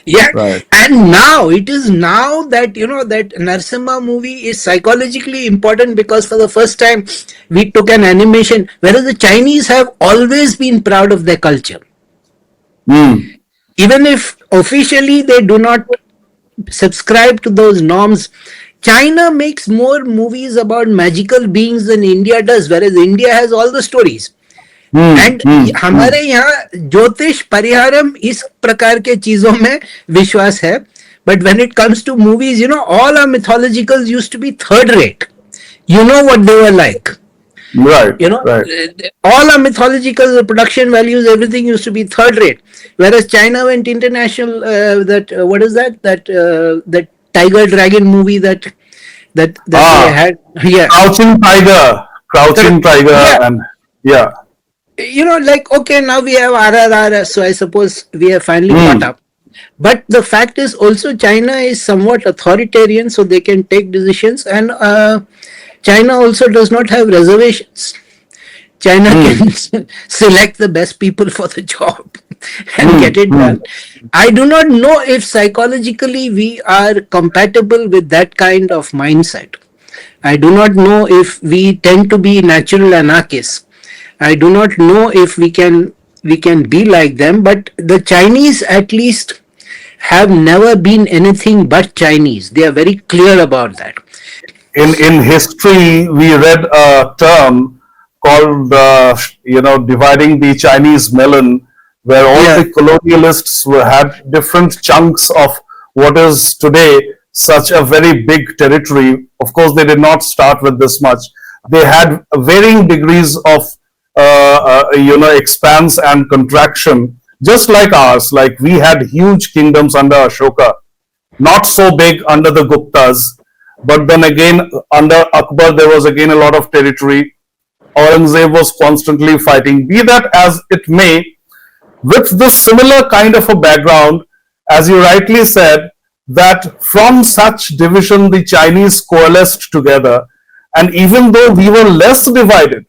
Yeah. Right. And now, it is now that, that Narasimha movie is psychologically important, because for the first time we took an animation, whereas the Chinese have always been proud of their culture. Even if officially they do not subscribe to those norms, China makes more movies about magical beings than India does, whereas India has all the stories. And हमारे यहाँ ज्योतिष परिहारम इस प्रकार के चीजों में विश्वास है. But when it comes to movies, all our mythologicals used to be third rate. You know what they were like. Right. Right. All our mythological production values, everything used to be third rate. Whereas China went international. What is that? That tiger dragon movie that they had. Yeah. Crouching Tiger, yeah. And yeah. Okay, now we have RRR, so I suppose we have finally caught up. But the fact is also China is somewhat authoritarian, so they can take decisions, and China also does not have reservations. China can select the best people for the job and get it done. I do not know if psychologically we are compatible with that kind of mindset. I do not know if we tend to be natural anarchists. I do not know if we can be like them, but the Chinese at least have never been anything but Chinese. They are very clear about that. In history, we read a term called dividing the Chinese melon, where all the colonialists had different chunks of what is today such a very big territory. Of course, they did not start with this much. They had varying degrees of expanse and contraction, just like ours. Like we had huge kingdoms under Ashoka, not so big under the Guptas, but then again under Akbar there was again a lot of territory. Aurangzeb was constantly fighting. Be that as it may, with this similar kind of a background, as you rightly said, that from such division the Chinese coalesced together, and even though we were less divided,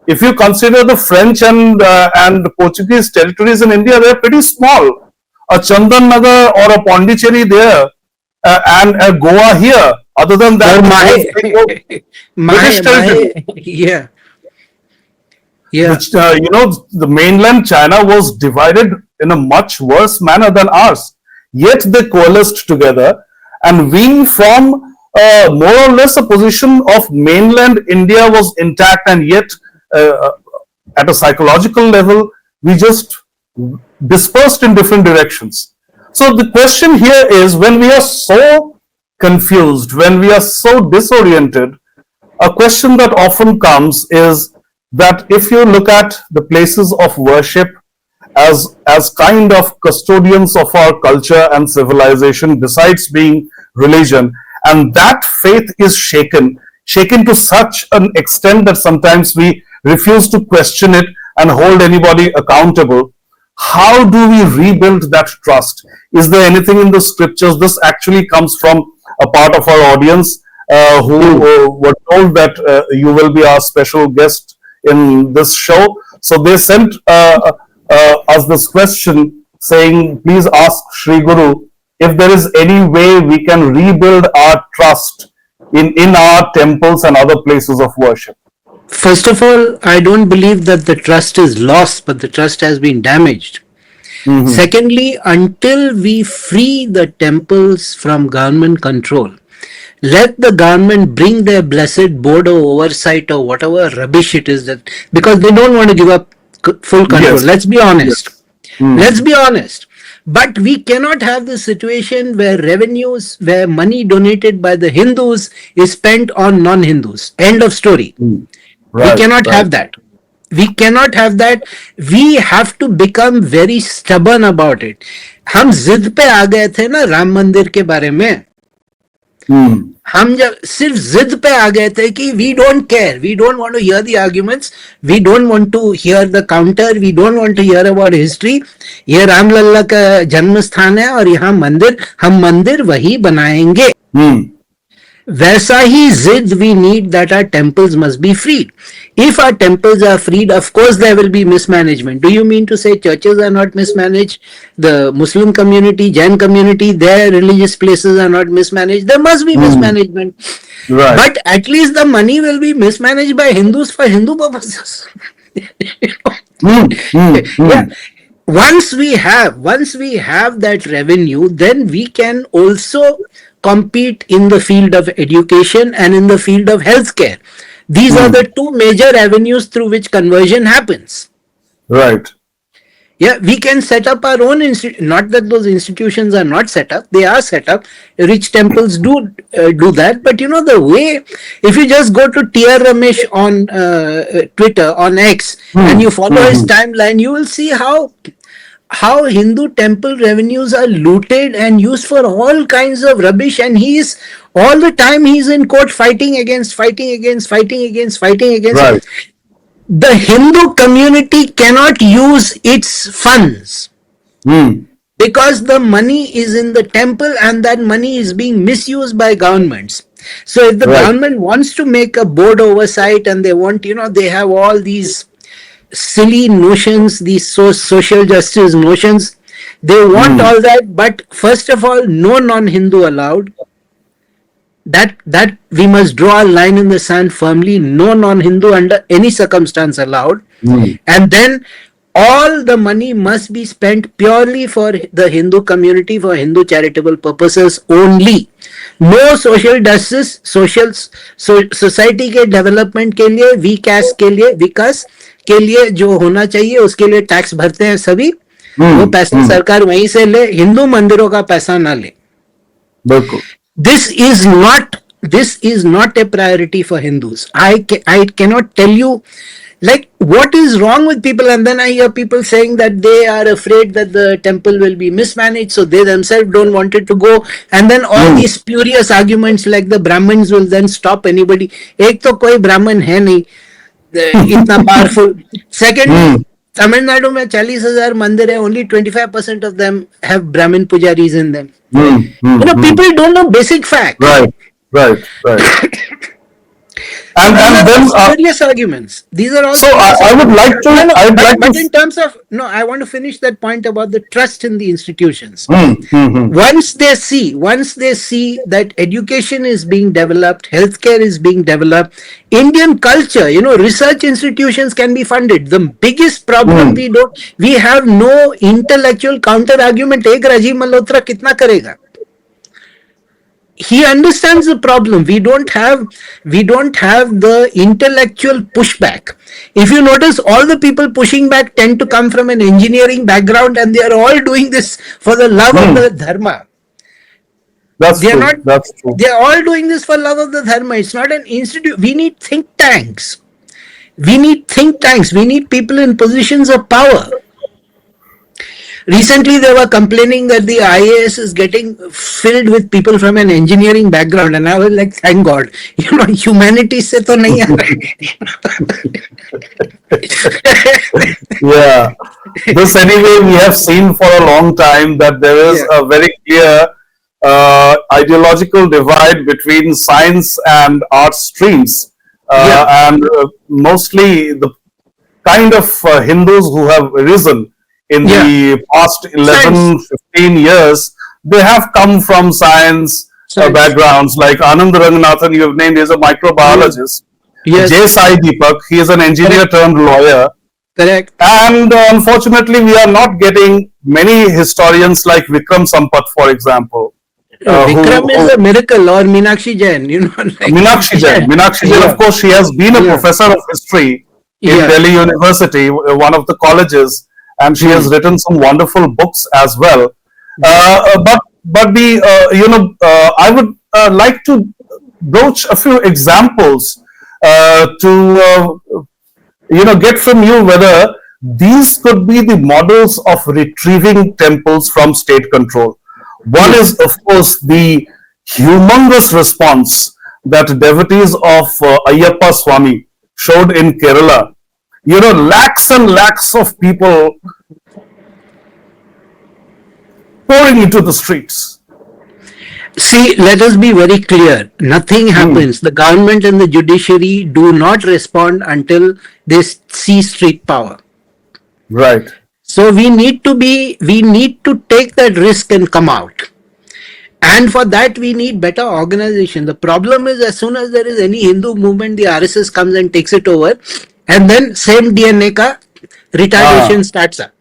if you consider the French and Portuguese territories in India, they're pretty small. A Chandan Nagar or a Pondicherry there, and a Goa here. Other than that, Which, the mainland China was divided in a much worse manner than ours. Yet they coalesced together, and we from more or less a position of mainland India was intact, and yet at a psychological level, we just dispersed in different directions. So the question here is, when we are so confused, when we are so disoriented, a question that often comes is that if you look at the places of worship as kind of custodians of our culture and civilization, besides being religion, and that faith is shaken to such an extent that sometimes we refuse to question it and hold anybody accountable. How do we rebuild that trust? Is there anything in the scriptures? This actually comes from a part of our audience who were told that you will be our special guest in this show. So they sent us this question saying, please ask Sri Guru if there is any way we can rebuild our trust in our temples and other places of worship. First of all, I don't believe that the trust is lost, but the trust has been damaged. Mm-hmm. Secondly, until we free the temples from government control, let the government bring their blessed board of oversight or whatever rubbish it is, that because they don't want to give up full control. Yes. Let's be honest. Yes. Let's be honest. But we cannot have the situation where revenues, where money donated by the Hindus is spent on non-Hindus. End of story. Right, we cannot have that. We cannot have that. We have to become very stubborn about it. हम जिद पे आ गए थे ना राम मंदिर के बारे में. हम जब सिर्फ जिद पे आ गए थे कि we don't care, we don't want to hear the arguments, we don't want to hear the counter, we don't want to hear about history. ये राम लल्ला का जन्म स्थान है और यहाँ मंदिर, हम मंदिर वही बनाएंगे. वैसा ही जिद we need that our temples must be freed. If our temples are freed, of course there will be mismanagement. Do you mean to say churches are not mismanaged? The Muslim community, Jain community, their religious places are not mismanaged? There must be mismanagement. Right. But at least the money will be mismanaged by Hindus for Hindu purposes. Yeah. Once we have that revenue, then we can also compete in the field of education and in the field of healthcare. These are the two major avenues through which conversion happens. Right. Yeah, we can set up our own not that those institutions are not set up, they are set up. Rich temples do that, but you know the way, if you just go to T.R. Ramesh on Twitter, on X, and you follow his timeline, you will see how Hindu temple revenues are looted and used for all kinds of rubbish, and he's all the time he's in court fighting against. Right. The Hindu community cannot use its funds because the money is in the temple and that money is being misused by governments. So if the government wants to make a board oversight and they want, they have all these silly notions, these social justice notions, they want all that, but first of all, no non-Hindu allowed. That we must draw a line in the sand firmly. No non-Hindu under any circumstance allowed. And then all the money must be spent purely for the Hindu community, for Hindu charitable purposes only. No social justice, society के development के लिए, विकास के लिए जो होना चाहिए उसके लिए टैक्स भरते हैं सभी, वो पैसा सरकार वहीं से ले, हिंदू मंदिरों का पैसा ना ले. बिल्कुल. This is not a priority for Hindus. I cannot tell you like what is wrong with people, and then I hear people saying that they are afraid that the temple will be mismanaged, so they themselves don't want it to go, and then all these spurious arguments like the Brahmins will then stop anybody. एक तो कोई ब्राह्मण है नहीं इतना powerful. Second, Tamil Nadu में 40,000 मंदिर है, only 25% of them have Brahmin pujaris in them. People don't know basic facts. Right. And then serious arguments. These are all. So I would like to. But in terms of I want to finish that point about the trust in the institutions. Once they see that education is being developed, healthcare is being developed, Indian culture, research institutions can be funded. The biggest problem we have no intellectual counter argument. Ek Rajiv Malhotra kitna karega? He understands the problem. We don't have the intellectual pushback. If you notice, all the people pushing back tend to come from an engineering background, and they are all doing this for the love of the Dharma. That's true. They are all doing this for love of the Dharma. It's not an institute. We need think tanks. We need people in positions of power. Recently, they were complaining that the IAS is getting filled with people from an engineering background, and I was like, thank God, humanity se to nahi aa rahe. Yeah, this anyway we have seen for a long time that there is a very clear ideological divide between science and art streams. Yeah. and mostly the kind of Hindus who have risen in Yeah. the past Science. 11, 15 years, they have come from science Science. backgrounds. Like Anand Ranganathan, you have named, is a Yeah. microbiologist. J. Yes. Sai Deepak, he is an engineer Correct. turned lawyer. Correct. And unfortunately, we are not getting many historians like Vikram Sampath, for example, Vikram is who a miracle, or Meenakshi Jain, like, Meenakshi Jain. yeah. Meenakshi Jain, of Yeah. course, she has been a Yeah. professor of history in Yeah. Delhi University, one of the colleges, and she has Hmm. written some wonderful books as well. Yeah. But the I would like to broach a few examples to get from you whether these could be the models of retrieving temples from state control. One Hmm. is, of course, the humongous response that devotees of Ayyappa Swami showed in Kerala. Lakhs and lakhs of people pouring into the streets. See, let us be very clear. Nothing happens. The government and the judiciary do not respond until they see street power. Right. So we need to take that risk and come out. And for that, we need better organization. The problem is, as soon as there is any Hindu movement, the RSS comes and takes it over, and then same DNA ka retardation starts up.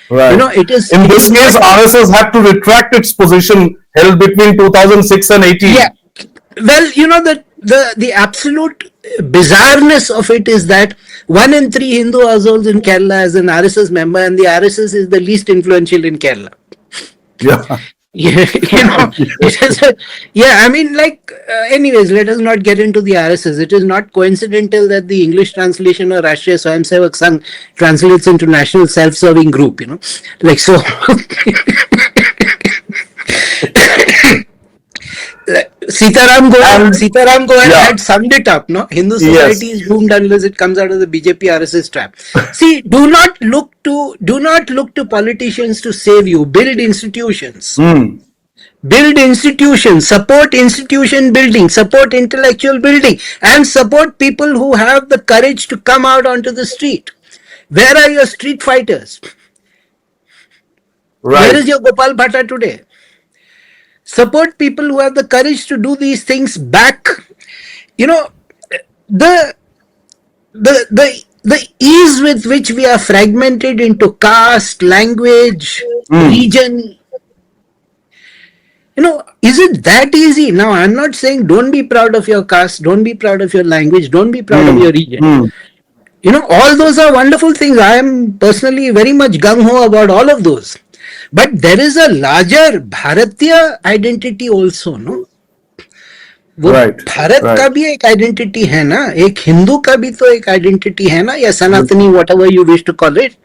Right. It is. In this case, RSS had to retract its position held between 2006 and 18. Yeah. Well, the absolute bizarreness of it is that 1 in 3 Hindu households in Kerala is an RSS member, and the RSS is the least influential in Kerala. Yeah. Yeah, it is I mean, anyways, let us not get into the RSS. It is not coincidental that the English translation of Rashtriya Swayamsevak Sangh translates into National Self-Serving Group, like so. Sitaram Goel had summed it up, no? Hindu society is doomed unless it comes out of the BJP RSS trap. See, do not look to politicians to save you. Build institutions. Build institutions, support institution building, support intellectual building, and support people who have the courage to come out onto the street. Where are your street fighters? Right. Where is your Gopal Bhatta today? Support people who have the courage to do these things back. The ease with which we are fragmented into caste, language, region. Is it that easy? Now, I'm not saying don't be proud of your caste, don't be proud of your language, don't be proud of your region. All those are wonderful things. I am personally very much gung-ho about all of those. But there is a larger Bharatiya identity also, no? वो भारत का भी एक identity है ना, एक हिंदू का भी तो एक आइडेंटिटी है ना, या सनातनी, whatever you wish to call it.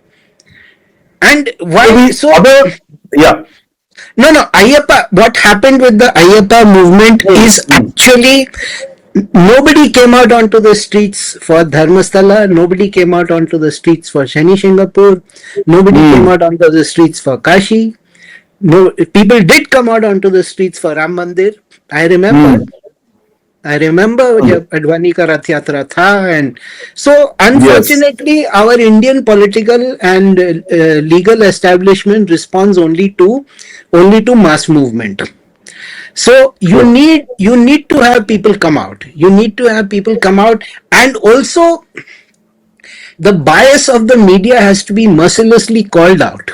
And why so? No, Ayyappa, what happened with the Ayyappa movement is actually nobody came out onto the streets for Dharmasthala, nobody came out onto the streets for Shani Singapore, nobody came out onto the streets for Kashi. No, people did come out onto the streets for Ram Mandir. I remember जब Advani का रथ यात्रा था, and so unfortunately our Indian political and legal establishment responds only to mass movement. So you need to have people come out. You need to have people come out, and also the bias of the media has to be mercilessly called out.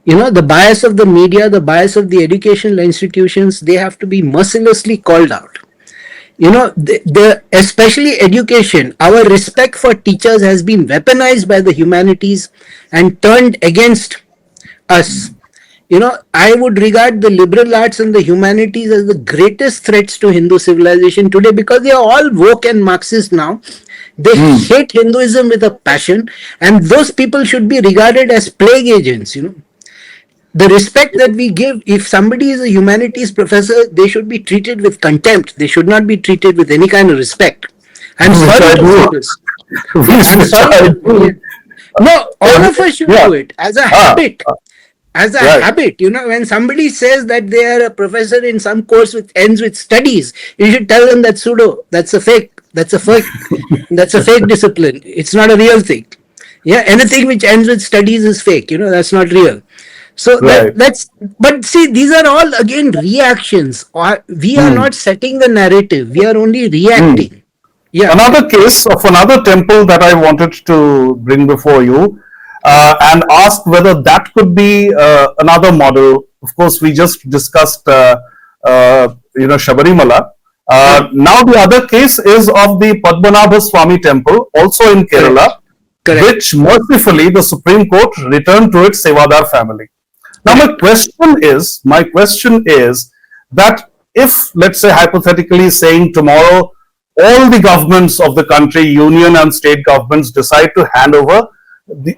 The bias of the media, the bias of the educational institutions, they have to be mercilessly called out. Especially education, our respect for teachers has been weaponized by the humanities and turned against us. I would regard the liberal arts and the humanities as the greatest threats to Hindu civilization today, because they are all woke and Marxist now. They hate Hinduism with a passion, and those people should be regarded as plague agents. The respect that we give, if somebody is a humanities professor, they should be treated with contempt. They should not be treated with any kind of respect. I'm sorry to say this. No, all of us should do it as a habit. As a habit, when somebody says that they are a professor in some course which ends with studies, you should tell them that's pseudo, that's a fake, That's a fake. That's a fake discipline. It's not a real thing. Yeah, anything which ends with studies is fake. That's not real. So Right. but see, these are all again reactions. We are not setting the narrative. We are only reacting. Yeah. Another case of another temple that I wanted to bring before you and ask whether that could be another model. Of course, we just discussed, Shabarimala. Now the other case is of the Padmanabha Swami temple, also in Kerala, Correct. which mercifully the Supreme Court returned to its Sevadar family. Now, my question is that if, let's say, hypothetically saying tomorrow, all the governments of the country, union and state governments, decide to hand over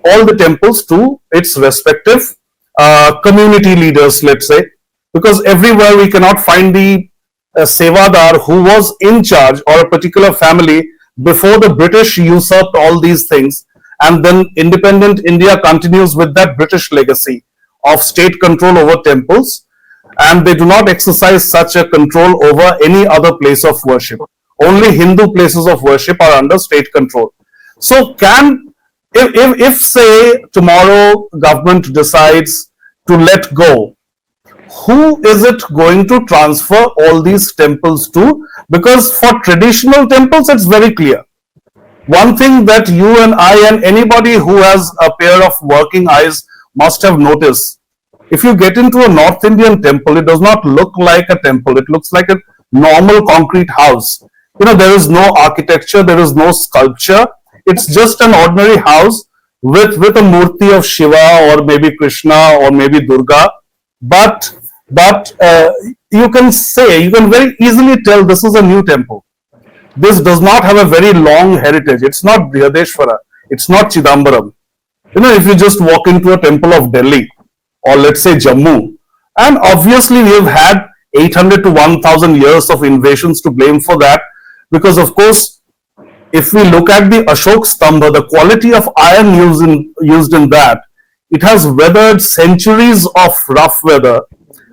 all the temples to its respective community leaders, let's say, because everywhere we cannot find the Sevadar who was in charge or a particular family before the British usurped all these things, and then independent India continues with that British legacy of state control over temples, and they do not exercise such a control over any other place of worship. Only Hindu places of worship are under state control. So if say tomorrow government decides to let go, who is it going to transfer all these temples to? Because for traditional temples, it's very clear. One thing that you and I and anybody who has a pair of working eyes must have noticed. If you get into a North Indian temple, it does not look like a temple. It looks like a normal concrete house. There is no architecture, there is no sculpture. It's just an ordinary house with a murti of Shiva or maybe Krishna or maybe Durga. But you can very easily tell this is a new temple. This does not have a very long heritage. It's not Brihadeshwara. It's not Chidambaram. If you just walk into a temple of Delhi or let's say Jammu, and obviously we have had 800 to 1000 years of invasions to blame for that, because of course, if we look at the Ashok Stambha, the quality of iron used in that, it has weathered centuries of rough weather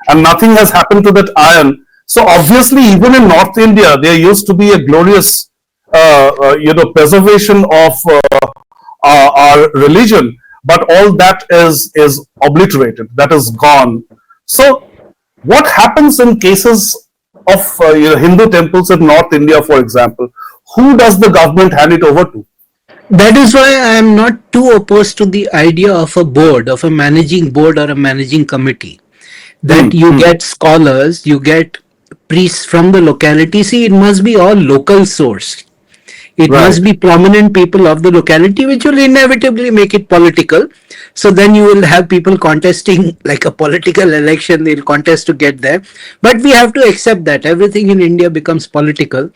and nothing has happened to that iron. So obviously, even in North India, there used to be a glorious, preservation of our religion, but all that is obliterated. That is gone. So, what happens in cases of Hindu temples in North India, for example? Who does the government hand it over to? That is why I am not too opposed to the idea of a board, of a managing board or a managing committee. That you get scholars, you get priests from the locality. See, it must be all local sourced. It must be prominent people of the locality, which will inevitably make it political. So then you will have people contesting like a political election. They'll contest to get there. But we have to accept that everything in India becomes political.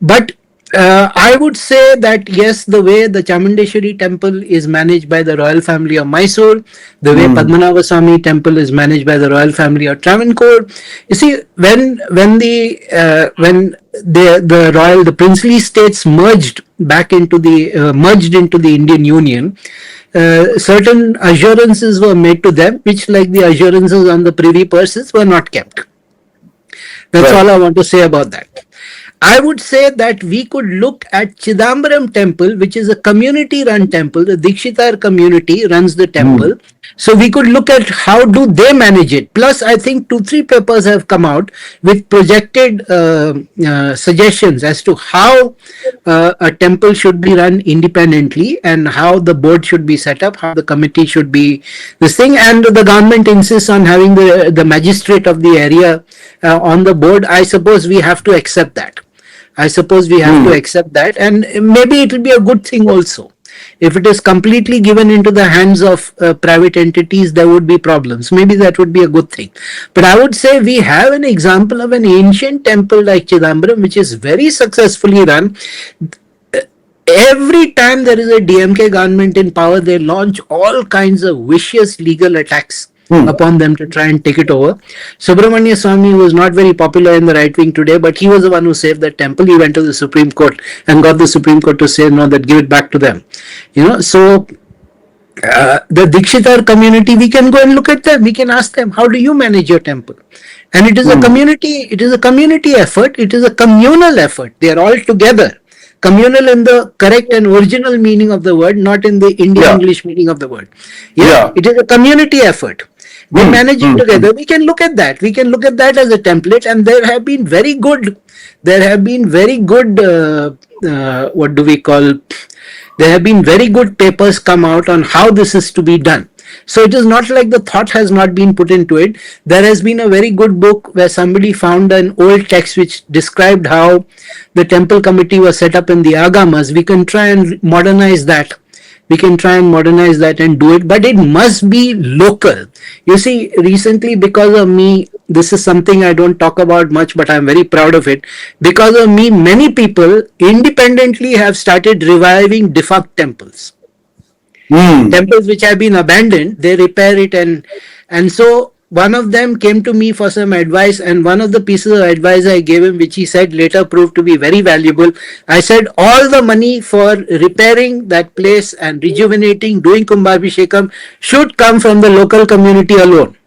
But I would say that yes, the way the Chamundeshwari temple is managed by the royal family of Mysore, the way Padmanabha Swami temple is managed by the royal family of Travancore. You see, when the princely states merged into the Indian Union, certain assurances were made to them, which, like the assurances on the privy purses, were not kept. That's all I want to say about that. I would say that we could look at Chidambaram temple, which is a community-run temple. The Dikshitar community runs the temple. So we could look at how do they manage it. Plus, I think 2-3 papers have come out with projected suggestions as to how a temple should be run independently and how the board should be set up, how the committee should be this thing. And the government insists on having the magistrate of the area on the board. I suppose we have to accept that. And maybe it will be a good thing also. If it is completely given into the hands of private entities, there would be problems. Maybe that would be a good thing. But I would say we have an example of an ancient temple like Chidambaram, which is very successfully run. Every time there is a DMK government in power, they launch all kinds of vicious legal attacks upon them to try and take it over. Subramanya Swami was not very popular in the right wing today, but he was the one who saved that temple. He went to the Supreme Court and got the Supreme Court to say no, that give it back to them. So the Dikshitar community, we can go and look at them. We can ask them, how do you manage your temple? And it is a community. It is a community effort. It is a communal effort. They are all together. communal in the correct and original meaning of the word, not in the Indian Yeah. English meaning of the word. Yeah. It is a community effort. They Hmm. manage it Hmm. Hmm. together. We can look at that. We can look at that as a template, and there have been very good, what do we call? There have been very good papers come out on how this is to be done. So it is not like the thought has not been put into it. There has been a very good book where somebody found an old text which described how the temple committee was set up in the agamas. We can try and modernize that. We can try and modernize that and do it, but it must be local. You see, recently, because of me, this is something I don't talk about much, but I'm very proud of it. Because of me, many people independently have started reviving defunct temples. Hmm. Temples which have been abandoned, they repair it, and so one of them came to me for some advice, and one of the pieces of advice I gave him, which he said later proved to be very valuable. I said all the money for repairing that place and rejuvenating, doing Kumbhabhishekam should come from the local community alone.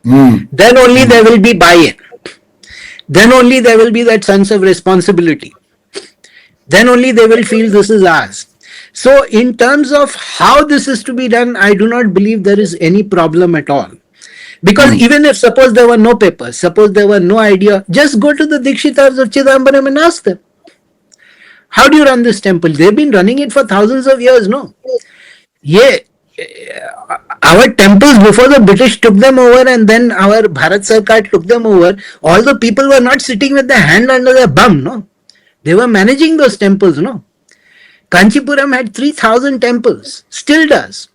Hmm. Then only there will be buy-in. Then only there will be that sense of responsibility. Then only they will feel this is ours. So, in terms of how this is to be done, I do not believe there is any problem at all. Because Hmm. even if suppose there were no papers, suppose there were no idea, just go to the Dikshitars of Chidambaram and ask them, how do you run this temple? They've been running it for thousands of years, no? Yeah, our temples before the British took them over and then our Bharat Sarkar took them over, all the people were not sitting with their hand under their bum, no? They were managing those temples, no? Kanchipuram had 3,000 temples, still does.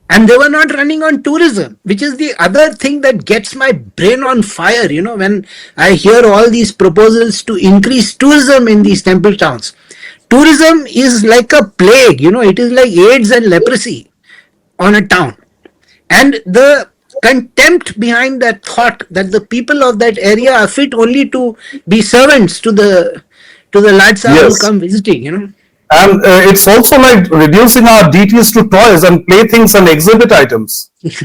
And they were not running on tourism, which is the other thing that gets my brain on fire, when I hear all these proposals to increase tourism in these temple towns. Tourism is like a plague, it is like AIDS and leprosy on a town. And the contempt behind that thought that the people of that area are fit only to be servants to the lads who Yes. come visiting. And it's also like reducing our deities to toys and playthings and exhibit items. As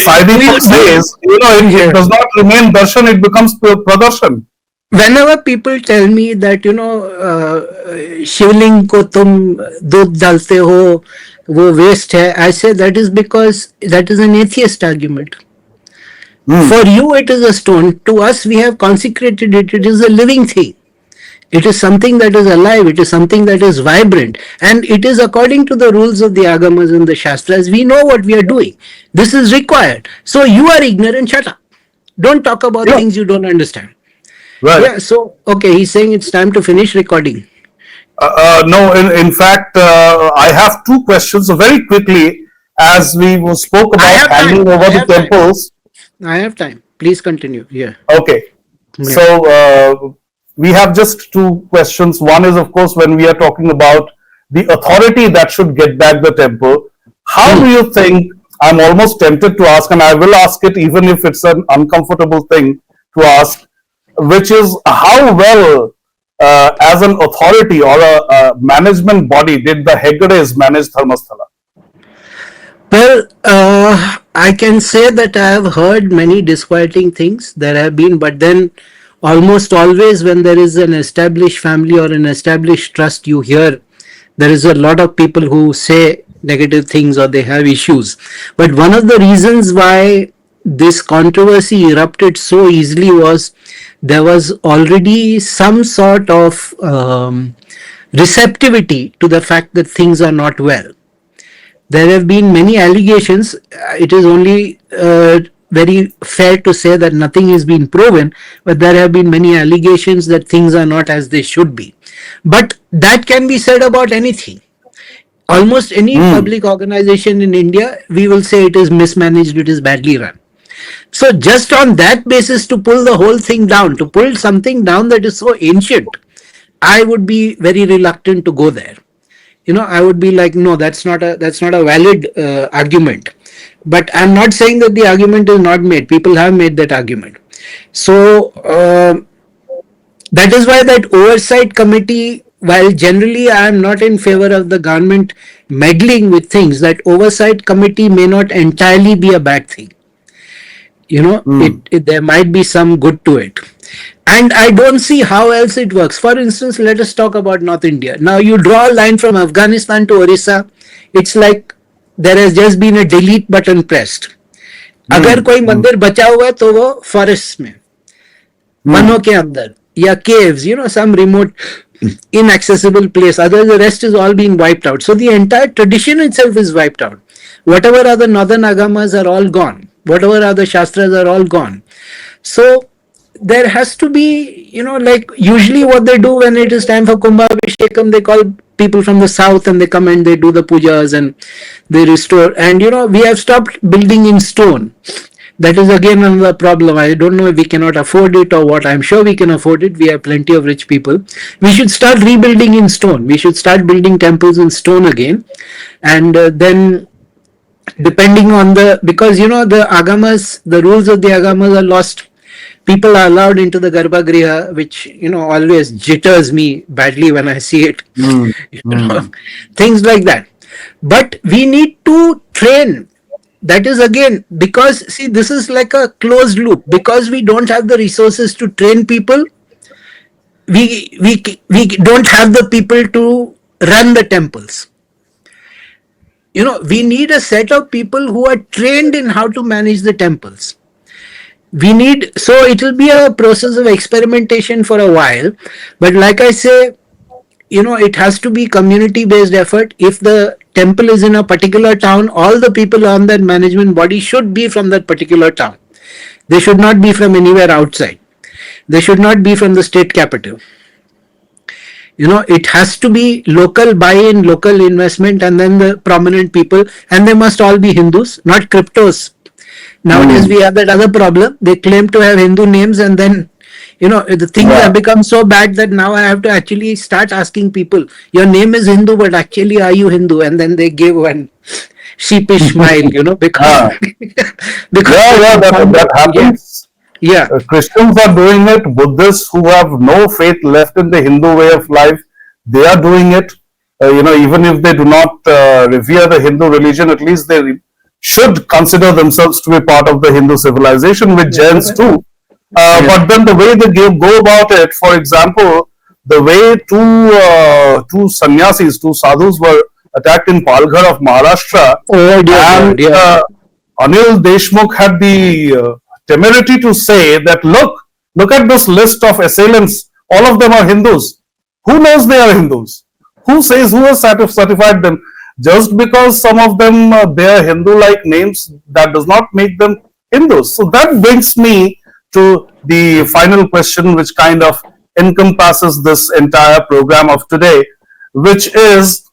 Saidi says, it does not remain darshan, it becomes pradarshan. Whenever people tell me that शिवलिंग को तुम दूध डालते हो वो waste है, I say that is because that is an atheist argument. For you it is a stone, to us we have consecrated it, it is a living thing. It is something that is alive, it is something that is vibrant, and it is according to the rules of the agamas and the shastras. We know what we are doing. This is required. So you are ignorant, shut up. Don't talk about things you don't understand. Right. Yeah, so, okay, he's saying it's time to finish recording. No, in fact, I have two questions. So very quickly, as we spoke about handing over the temples. I have time. Please continue. Yeah. Okay. Yeah. So we have just two questions. One is, of course, when we are talking about the authority that should get back the temple. How do you think, I'm almost tempted to ask, and I will ask it even if it's an uncomfortable thing to ask, which is how well, as an authority or a management body, did the Hegdes manage Dharmasthala? Well, I can say that I have heard many disquieting things. There have been, but then almost always when there is an established family or an established trust, you hear there is a lot of people who say negative things or they have issues. But one of the reasons why this controversy erupted so easily was there was already some sort of receptivity to the fact that things are not well. There have been many allegations. It is only very fair to say that nothing has been proven, but there have been many allegations that things are not as they should be. But that can be said about anything. Almost any public organization in India, we will say it is mismanaged, it is badly run. So just on that basis, to pull the whole thing down, to pull something down that is so ancient, I would be very reluctant to go there. I would be like, no, that's not a valid argument. But I'm not saying that the argument is not made. People have made that argument. So that is why that oversight committee, while generally I am not in favor of the government meddling with things, that oversight committee may not entirely be a bad thing. There might be some good to it. And I don't see how else it works. For instance, let us talk about North India. Now you draw a line from Afghanistan to Orissa. It's like there has just been a delete button pressed. अगर कोई मंदिर बचा हुआ है तो वो forest में, वनों के अंदर, या caves, some remote inaccessible place. Otherwise the rest is all being wiped out. So the entire tradition itself is wiped out. Whatever are the northern agamas are all gone. Whatever are the shastras are all gone. So there has to be, like usually what they do when it is time for Kumbh Abhishekam, they call people from the south and they come and they do the pujas and they restore. And we have stopped building in stone. That is again another problem. I don't know if we cannot afford it or what. I'm sure we can afford it. We have plenty of rich people. We should start rebuilding in stone. We should start building temples in stone again. And then depending on because the agamas, the rules of the agamas are lost. People are allowed into the Garbhagriha, which always jitters me badly when I see it. Things like that. But we need to train. That is again because see, this is like a closed loop. Because we don't have the resources to train people, we don't have the people to run the temples. We need a set of people who are trained in how to manage the temples. So it will be a process of experimentation for a while, but like I say, it has to be community based effort. If the temple is in a particular town, all the people on that management body should be from that particular town. They should not be from anywhere outside. They should not be from the state capital. It has to be local buy-in, local investment, and then the prominent people, and they must all be Hindus, not cryptos. Nowadays we have that other problem. They claim to have Hindu names, and then the things have become so bad that now I have to actually start asking people, your name is Hindu, but actually are you Hindu? And then they give one sheepish smile, because that happens. Yeah. Christians are doing it. Buddhists who have no faith left in the Hindu way of life, they are doing it. Even if they do not revere the Hindu religion, at least they should consider themselves to be part of the Hindu civilization, with Jains too. But then the way they go about it, for example, the way two sannyasis, two sadhus were attacked in Palghar of Maharashtra, and Anil Deshmukh had the temerity to say that look at this list of assailants, all of them are Hindus. Who knows they are Hindus? Who has certified them? Just because some of them bear Hindu-like names, that does not make them Hindus. So that brings me to the final question, which kind of encompasses this entire program of today, which is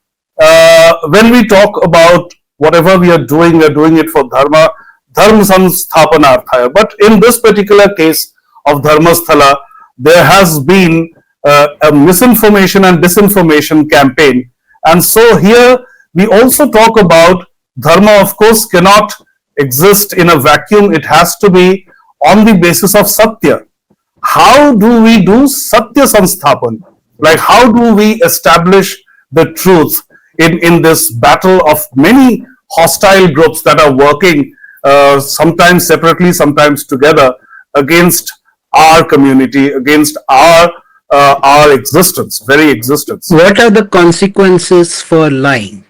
when we talk about whatever we are doing it for Dharma, Dharma Samsthapanarthaya. But in this particular case of Dharmasthala, there has been a misinformation and disinformation campaign. And so here we also talk about Dharma, of course, cannot exist in a vacuum. It has to be on the basis of Satya. How do we do Satya Samsthapan? Like, how do we establish the truth in this battle of many hostile groups that are working sometimes separately, sometimes together against our community, against our existence, very existence? What are the consequences for lying?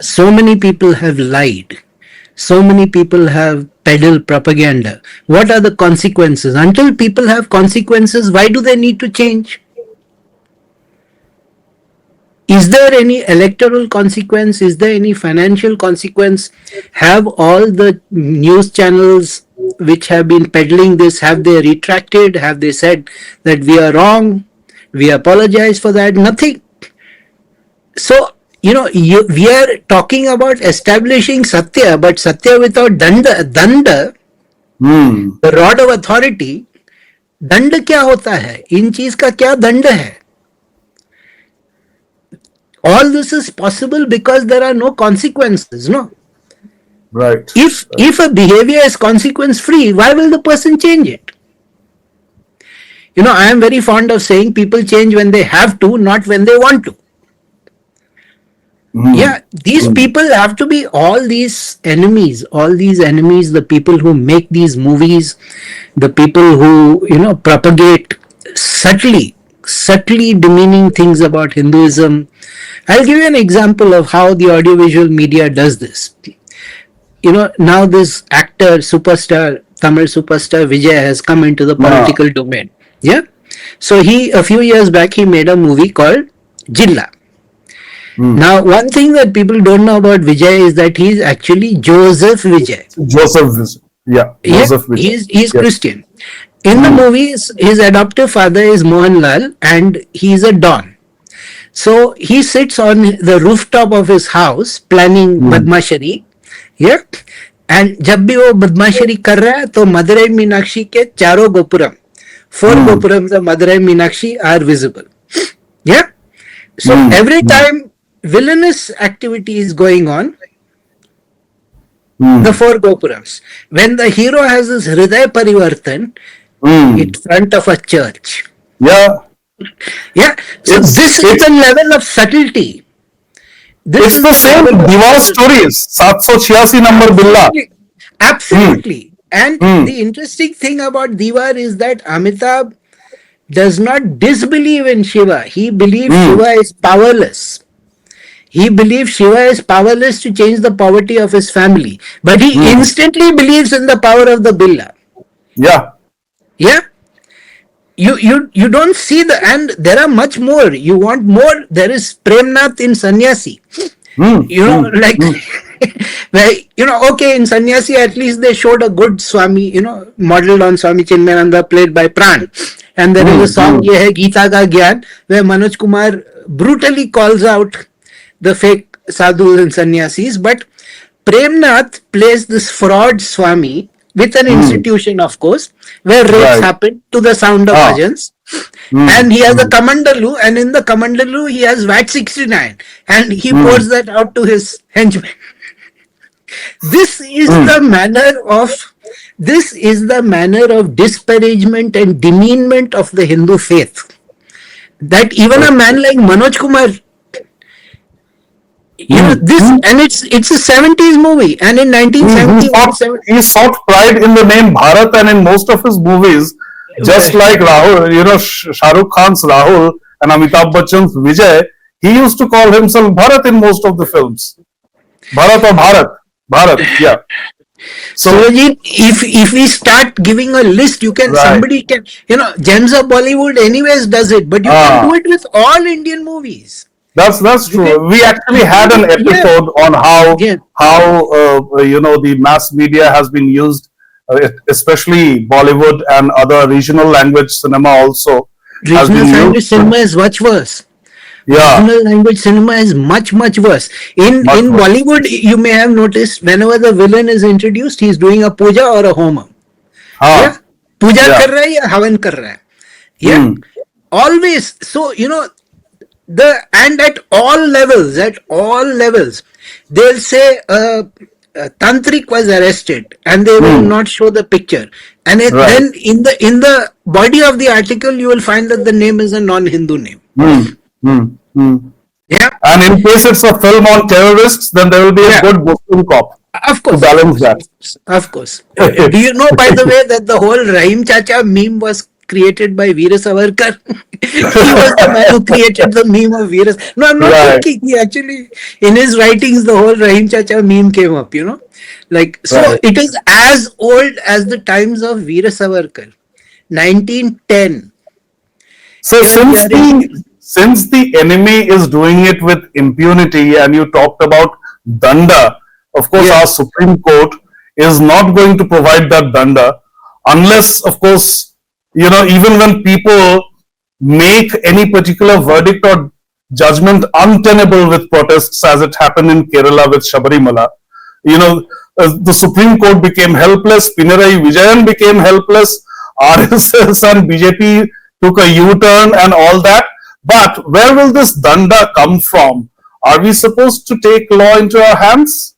So many people have lied. So many people have peddled propaganda. What are the consequences? Until people have consequences, why do they need to change? Is there any electoral consequence? Is there any financial consequence? Have all the news channels which have been peddling this, have they retracted? Have they said that we are wrong? We apologize for that? Nothing. So, we are talking about establishing Satya, but Satya without Danda, the rod of authority, Danda क्या होता है? इन चीज का क्या दंड है? All this is possible because there are no consequences, no? Right. If a behavior is consequence free, why will the person change it? I am very fond of saying people change when they have to, not when they want to. Yeah, these people have to be all these enemies, the people who make these movies, the people who, propagate subtly demeaning things about Hinduism. I'll give you an example of how the audiovisual media does this. Now this actor, superstar, Tamil superstar Vijay has come into the political domain. Yeah. So a few years back, he made a movie called Jilla. Now, one thing that people don't know about Vijay is that he's actually Joseph Vijay. Joseph Vijay. Yeah, Joseph Vijay. He's yes. Christian. In the movies, his adoptive father is Mohanlal and he's a don. So he sits on the rooftop of his house planning badmashari. Yeah. And जब भी वो बदमाशरी कर रहा है तो मदुरई मीनाक्षी के चारों gopuram, 4 gopurams of Madurai Meenakshi are visible. Yeah. So every time villainous activity is going on, the 4 gopurams. When the hero has his Hriday Parivartan in front of a church. Yeah. Yeah. So this is the level of subtlety. It's the same Diwar stories. 786 number Billa. Absolutely. And the interesting thing about Diwar is that Amitabh does not disbelieve in Shiva. He believes Shiva is powerless. He believes Shiva is powerless to change the poverty of his family. But he instantly believes in the power of the Billa. Yeah. Yeah. You don't see and there are much more. You want more? There is Premnath in Sannyasi. Okay, in Sannyasi at least they showed a good Swami, modeled on Swami Chinmayananda, played by Pran. And there is a song, Ye Hai Gita Ka Gyan, where Manoj Kumar brutally calls out the fake sadhus and sannyasis. But Premnath plays this fraud Swami with an institution, of course, where rapes happen to the sound of bhajans. And he has a Kamandalu, and in the Kamandalu he has VAT 69, and he pours that out to his henchmen. This is the manner of disparagement and demeanment of the Hindu faith, that even a man like Manoj Kumar, and it's a 70s movie, and in 1970 he sought pride in the name Bharat, and in most of his movies, just like Rahul, Shah Rukh Khan's Rahul and Amitabh Bachchan's Vijay, he used to call himself Bharat in most of the films. Bharat or Bharat, yeah. So if we start giving a list, somebody can, Gems of Bollywood anyways does it, but you can do it with all Indian movies. That's true. We actually had an episode on how the mass media has been used, especially Bollywood and other regional language cinema also. Regional language cinema is much worse. Yeah. Regional language cinema is much worse. In Bollywood, you may have noticed whenever the villain is introduced, he is doing a puja or a homa. Yeah? Puja kar raha hai ya havan kar raha hai. Yeah. Always. So, and at all levels, they'll say Tantrik was arrested, and they will not show the picture. And then in the body of the article, you will find that the name is a non-Hindu name. Yeah. And in case it's a film on terrorists, then there will be a good Muslim cop. Of course. To balance that. Of course. Do you know, by the way, that the whole Rahim Chacha meme was created by Veera Savarkar? He was the man who created the meme of Veera. No, I'm not thinking. He actually, in his writings, the whole Rahim Chacha meme came up, So it is as old as the times of Veera Savarkar. 1910. So since the enemy is doing it with impunity, and you talked about danda, of course, our Supreme Court is not going to provide that danda unless, of course, even when people make any particular verdict or judgment untenable with protests, as it happened in Kerala with Shabarimala, the Supreme Court became helpless, Pinarayi Vijayan became helpless, RSS and BJP took a U-turn and all that. But where will this danda come from? Are we supposed to take law into our hands?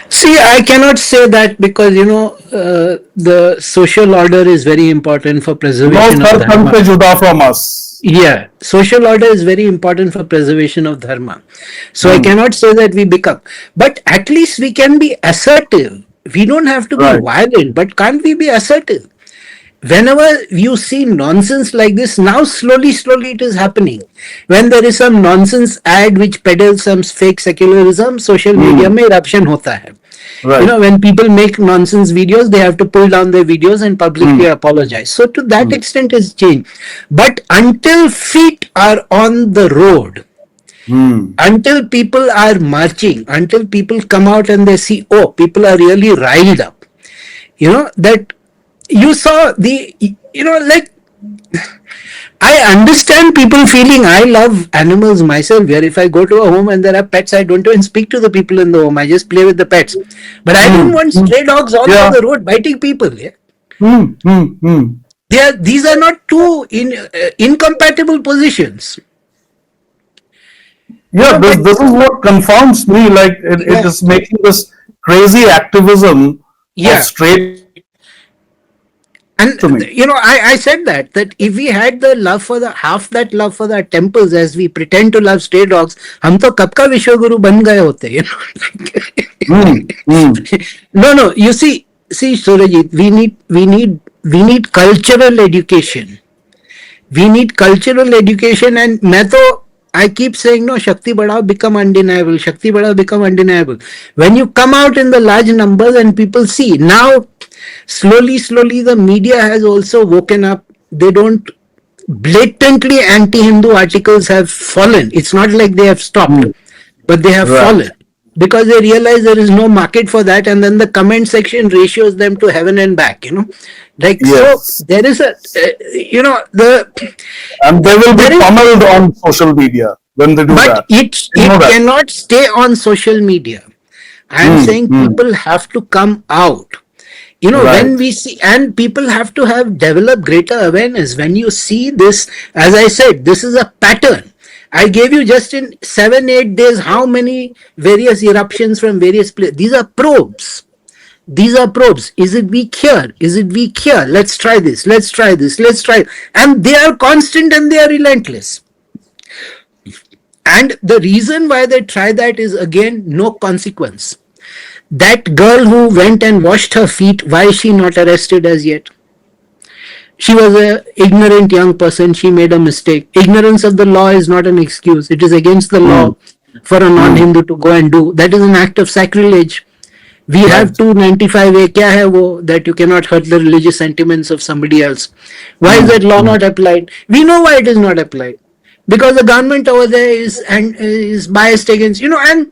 See, I cannot say that because, the social order is very important for preservation of Dharma. Juda from us. Yeah, social order is very important for preservation of dharma. So I Hmm. cannot say that we become, but at least we can be assertive. We don't have to be Right. violent, but can't we be assertive? Whenever you see nonsense like this, now slowly it is happening. When there is some nonsense ad which peddles some fake secularism, social media Hmm. में eruption होता है. You Right. know, when people make nonsense videos, they have to pull down their videos and publicly Hmm. apologize. So to that Hmm. extent is change. But until feet are on the road, Hmm. until people are marching, until people come out and they see, oh, people are really riled up, that you saw like, I understand people feeling I love animals myself. Where if I go to a home and there are pets, I don't even speak to the people in the home. I just play with the pets. But I don't Hmm. want Hmm. stray dogs all over Yeah. the road biting people. Yeah? Hmm. Hmm. Hmm. These are not two incompatible positions. Yeah, But this is what confounds me. Like it yeah, is making this crazy activism of yeah. stray dogs to And me. I said that if we had the love for the half that love for the temples as we pretend to love stray dogs, हम तो कब का विश्व गुरु बन गए होते, Hmm. Hmm. No, you see Surajit, we need cultural education. We need cultural education, and मैं तो I keep saying no, Shakti Badao become undeniable. Shakti Badao become undeniable. When you come out in the large numbers and people see now, slowly, the media has also woken up. They don't blatantly anti-Hindu articles have fallen. It's not like they have stopped, Hmm. but they have Right. fallen because they realize there is no market for that, and then the comment section ratios them to heaven and back. Like so, Yes. there is the And they will be there is pummeled on social media when they do but that. it You know it that. cannot stay on social media. I am Hmm. saying Hmm. people have to come out. When Right. we see, and people have to have developed greater awareness. When you see this, as I said, this is a pattern. I gave you just in 7-8 days how many various eruptions from various places. These are probes. These are probes. Is it weak here? Is it weak here? Let's try this. Let's try this. Let's try. And they are constant and they are relentless. And the reason why they try that is again no consequence. That girl who went and washed her feet, why is she not arrested as yet? She was a ignorant young person. She made a mistake. Ignorance of the law is not an excuse. It is against the Hmm. law for a Hmm. non-Hindu to go and do. That is an act of sacrilege. We have Right. 295A. क्या है वो, that you cannot hurt the religious sentiments of somebody else? Why is Hmm. that law Hmm. not applied? We know why it is not applied, because the government over there is biased against, and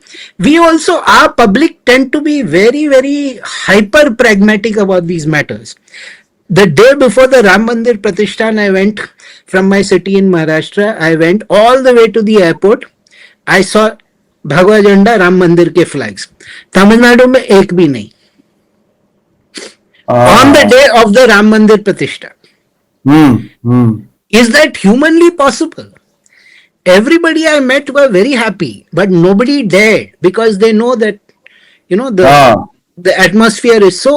we also, our public tend to be very hyper pragmatic about these matters. The day before the Ram Mandir Pratishthan, I went from my city in Maharashtra. I went all the way to the airport. I saw भगवा झंडा राम मंदिर के flags. Tamil Nadu में एक भी नहीं. On the Ah. day of the Ram Mandir Pratishtha. Hmm. Hmm. Is that humanly possible? Everybody I met were very happy, but nobody dared because they know that the Ah. the atmosphere is so.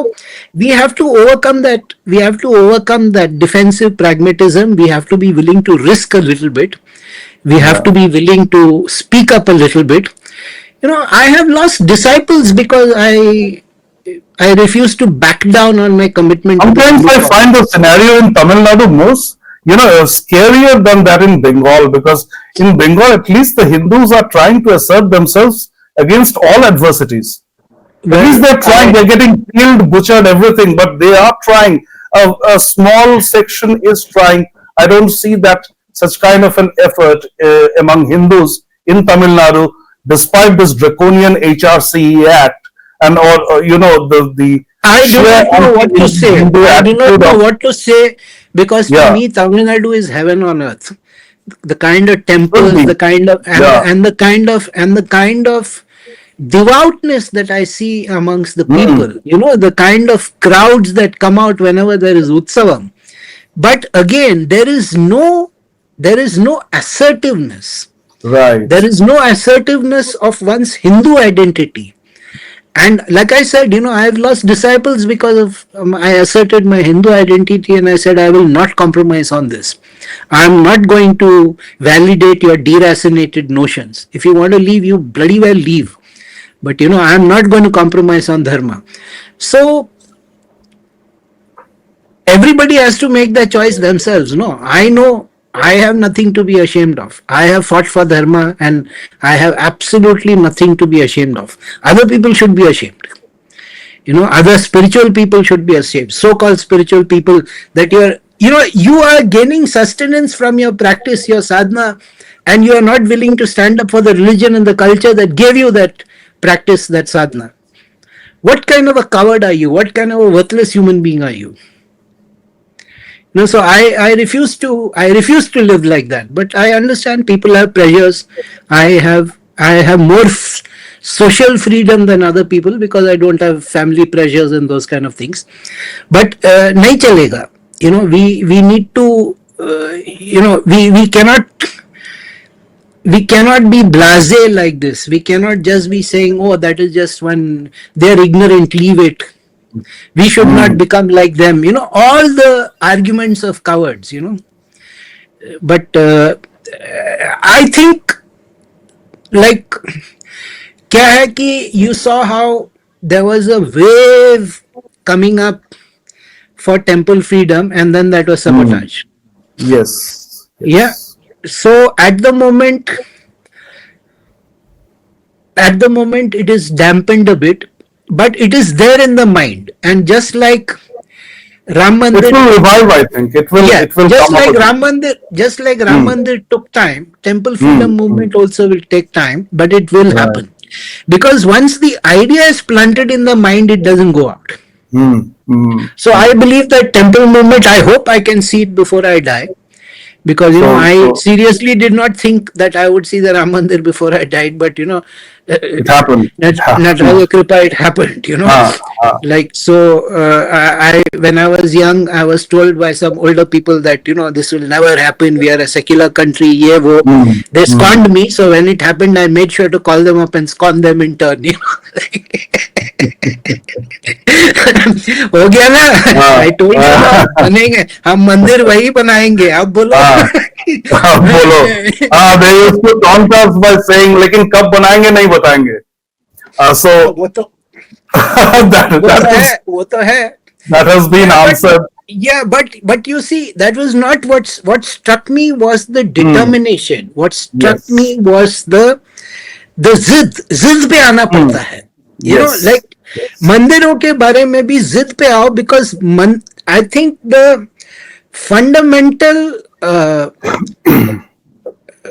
We have to overcome that. We have to overcome that defensive pragmatism. We have to be willing to risk a little bit. We have to Yeah. be willing to speak up a little bit. I have lost disciples because I refuse to back down on my commitment to the Sometimes Hindu I cause. find the scenario in Tamil Nadu most, scarier than that in Bengal, because in Bengal, at least the Hindus are trying to assert themselves against all adversities. At least Well, they're trying, they're getting killed, butchered, everything, but they are trying. A small section is trying. I don't see that such kind of an effort among Hindus in Tamil Nadu, despite this draconian HRCE Act and the I do sheer not know what to say. anti-Hindu I do not attitude know of, what to say because for yeah, me, Tamil Nadu is heaven on earth. The kind of should temples, be, the kind of yeah. and the kind of devoutness that I see amongst the Mm, people. The kind of crowds that come out whenever there is utsavam. But again, there is no assertiveness. right. There is no assertiveness of one's Hindu identity. And like I said, I've lost disciples because of I asserted my Hindu identity and I said I will not compromise on this. I'm not going to validate your deracinated notions. If you want to leave, you bloody well leave. But I'm not going to compromise on dharma. So everybody has to make the choice themselves. No, I know I have nothing to be ashamed of. I have fought for dharma and I have absolutely nothing to be ashamed of. Other people should be ashamed. Other spiritual people should be ashamed. So-called spiritual people, that you are gaining sustenance from your practice, your sadhana, and you are not willing to stand up for the religion and the culture that gave you that practice, that sadhana. What kind of a coward are you? What kind of a worthless human being are you? So I refuse to live like that. But I understand people have pressures. I have more social freedom than other people because I don't have family pressures and those kind of things. But nahi chalega. We need to we cannot be blasé like this. We cannot just be saying, oh, that is just one, they're ignorant, leave it. We should not become like them. All the arguments of cowards, But I think, like, kya hai ki you saw how there was a wave coming up for temple freedom and then that was sabotage. Yes. Yeah. So at the moment it is dampened a bit, but it is there in the mind. And just like Ram Mandir, it will revive, I think. It will just like Ram Mandir took time, temple freedom movement also will take time, but it will happen. Because once the idea is planted in the mind, it doesn't go out. So I believe that temple movement, I hope I can see it before I die. Because I seriously did not think that I would see the Ram Mandir before I died, but it happened. Nataraja Kripa, it happened. Like so. When I was young, I was told by some older people that this will never happen. We are a secular country. Ye wo. They scorned me. So when it happened, I made sure to call them up and scorn them in turn. हो गया ना? I told you बनेंगे हम मंदिर वही बनाएंगे अब बोलो अब बोलो they used to taunt us by saying लेकिन कब बनाएंगे नहीं बताएंगे so वो तो है that has been answered. Yeah, but you see, that was not what struck me was the determination. What struck me was the जिद पे आना पड़ता है. Like मंदिरों के बारे में भी जिद पे आओ, because I think the fundamental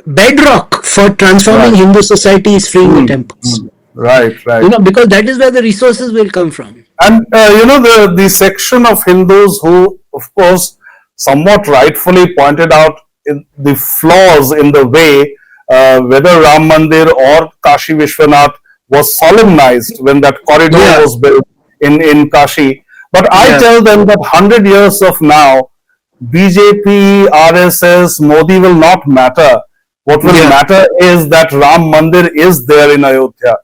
bedrock for transforming Hindu society is freeing the temples. Right. Because that is where the resources will come from. And the section of Hindus who, of course, somewhat rightfully pointed out the flaws in the way whether Ram Mandir or Kashi Vishwanath was solemnized when that corridor was built in Kashi. But I tell them that 100 years of now, BJP, RSS, Modi will not matter. What will matter is that Ram Mandir is there in Ayodhya,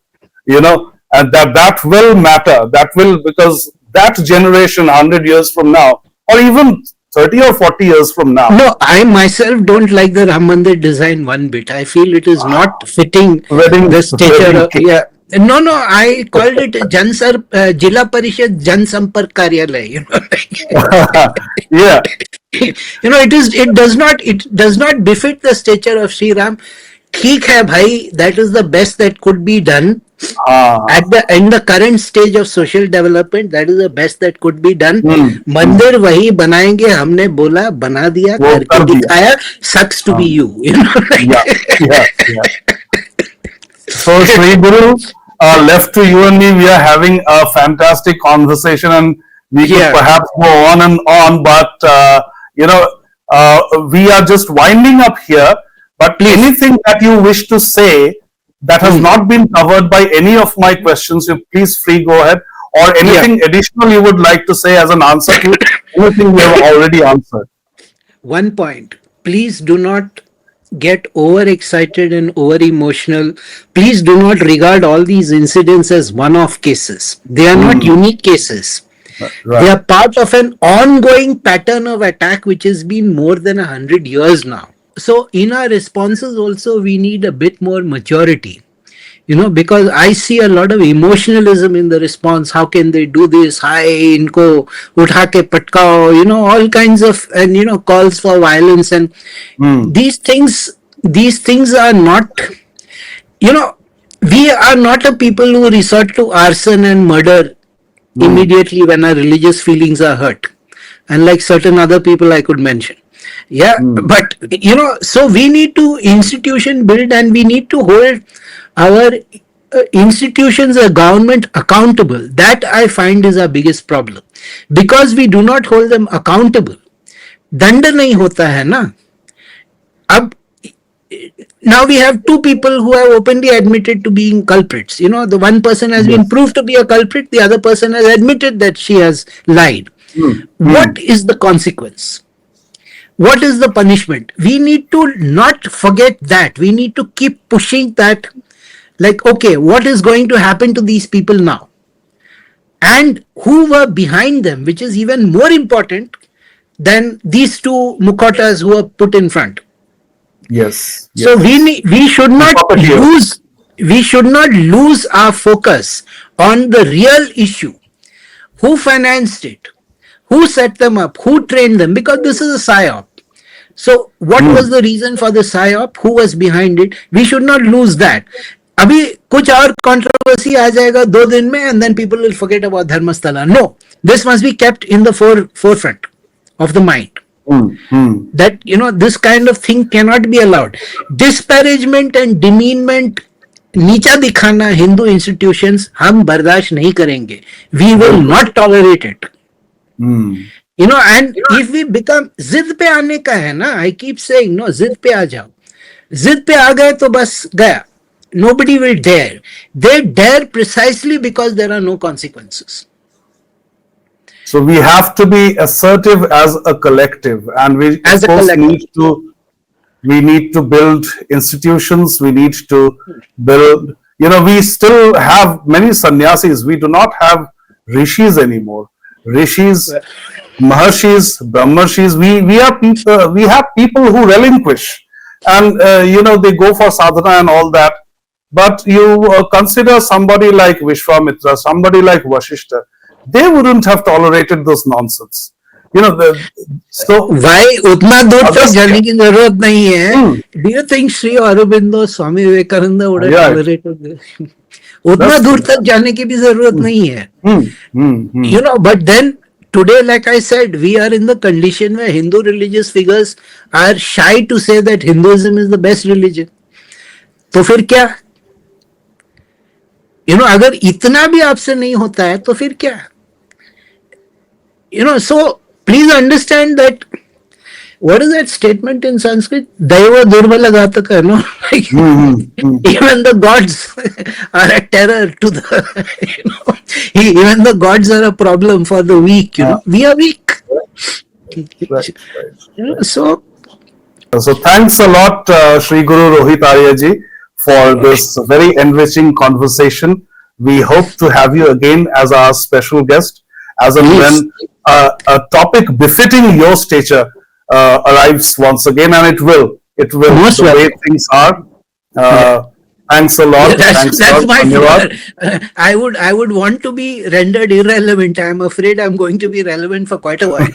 and that will matter. That will, because that generation 100 years from now, or even 30 or 40 years from now. No, I myself don't like the Ram Mandir design one bit. I feel it is not fitting the stature. No, I called it Jila Parishad Jan Sampark Karyalay. It does not befit the stature of Sri Ram. ठीक है भाई, that is the best that could be done in the current stage of social development. That is the best that could be done. मंदिर वही बनाएंगे, हमने बोला, बना दिया, करके दिखाया. Sucks to be you. So Sri Guru, left to you and me, we are having a fantastic conversation, and we could perhaps go on and on, but we are just winding up here. But anything that you wish to say that has not been covered by any of my questions, you please free go ahead, or anything additional you would like to say as an answer to anything we have already answered. One point, please do not get overexcited and over emotional. Please do not regard all these incidents as one-off cases. They are not unique cases. They are part of an ongoing pattern of attack which has been more than 100 years now. So in our responses also we need a bit more maturity, because I see a lot of emotionalism in the response. How can they do this? Hi, inko utha ke patkao, all kinds of, and calls for violence, and these things are not, we are not a people who resort to arson and murder immediately when our religious feelings are hurt, unlike certain other people I could mention. Yeah, but so we need to institution build, and we need to hold our institutions, a government accountable. That I find is our biggest problem, because we do not hold them accountable. दंड नहीं होता है ना. अब now we have two people who have openly admitted to being culprits. The one person has been proved to be a culprit, the other person has admitted that she has lied. What is the consequence? What is the punishment? We need to not forget that. We need to keep pushing that, like, okay, what is going to happen to these people now? And who were behind them, which is even more important than these two mukhotas who are put in front. Yes. So we should not lose our focus on the real issue. Who financed it? Who set them up? Who trained them? Because this is a psyop. So what was the reason for the psyop? Who was behind it? We should not lose that. अभी कुछ और controversy आ जाएगा 2 दिन में, and then people will forget about Dharmasthala. No, this must be kept in the forefront of the mind. That this kind of thing cannot be allowed. Disparagement and demeanment, नीचा दिखाना Hindu institutions, हम बर्दाश्त नहीं करेंगे. We will not tolerate it. And if we become, जिद पे आने का है ना, I keep saying, no, जिद पे आ जाओ. जिद पे आ गए तो बस गया. Nobody will dare. They dare precisely because there are no consequences. So we have to be assertive as a collective, and we need to build institutions. We need to build. We still have many sannyasis. We do not have rishis anymore. Rishis, maharshis, brahmarshis. We are people. We have people who relinquish, and they go for sadhana and all that. But you consider somebody like Vishwamitra, somebody like Vashishta. They wouldn't have tolerated this nonsense. So why उतना दूर तक जाने की जरूरत नहीं है? Do you think Sri Aurobindo, Swami Vivekananda would have tolerated this? उतना दूर तक जाने की भी जरूरत नहीं है. But then today, like I said, we are in the condition where Hindu religious figures are shy to say that Hinduism is the best religion. तो फिर क्या? अगर इतना भी आपसे नहीं होता है तो फिर क्या? So please understand that, what is that statement in Sanskrit? Daiva durvala ghataka, no? Even the gods are a terror to the, even the gods are a problem for the weak, We are weak. So thanks a lot, Sri Guru Rohit Arya ji, for this very enriching conversation. We hope to have you again as our special guest, as and when a topic befitting your stature arrives once again, and it will. Most the way things are. Thanks a lot. That's my fear. I would want to be rendered irrelevant. I'm afraid I'm going to be relevant for quite a while.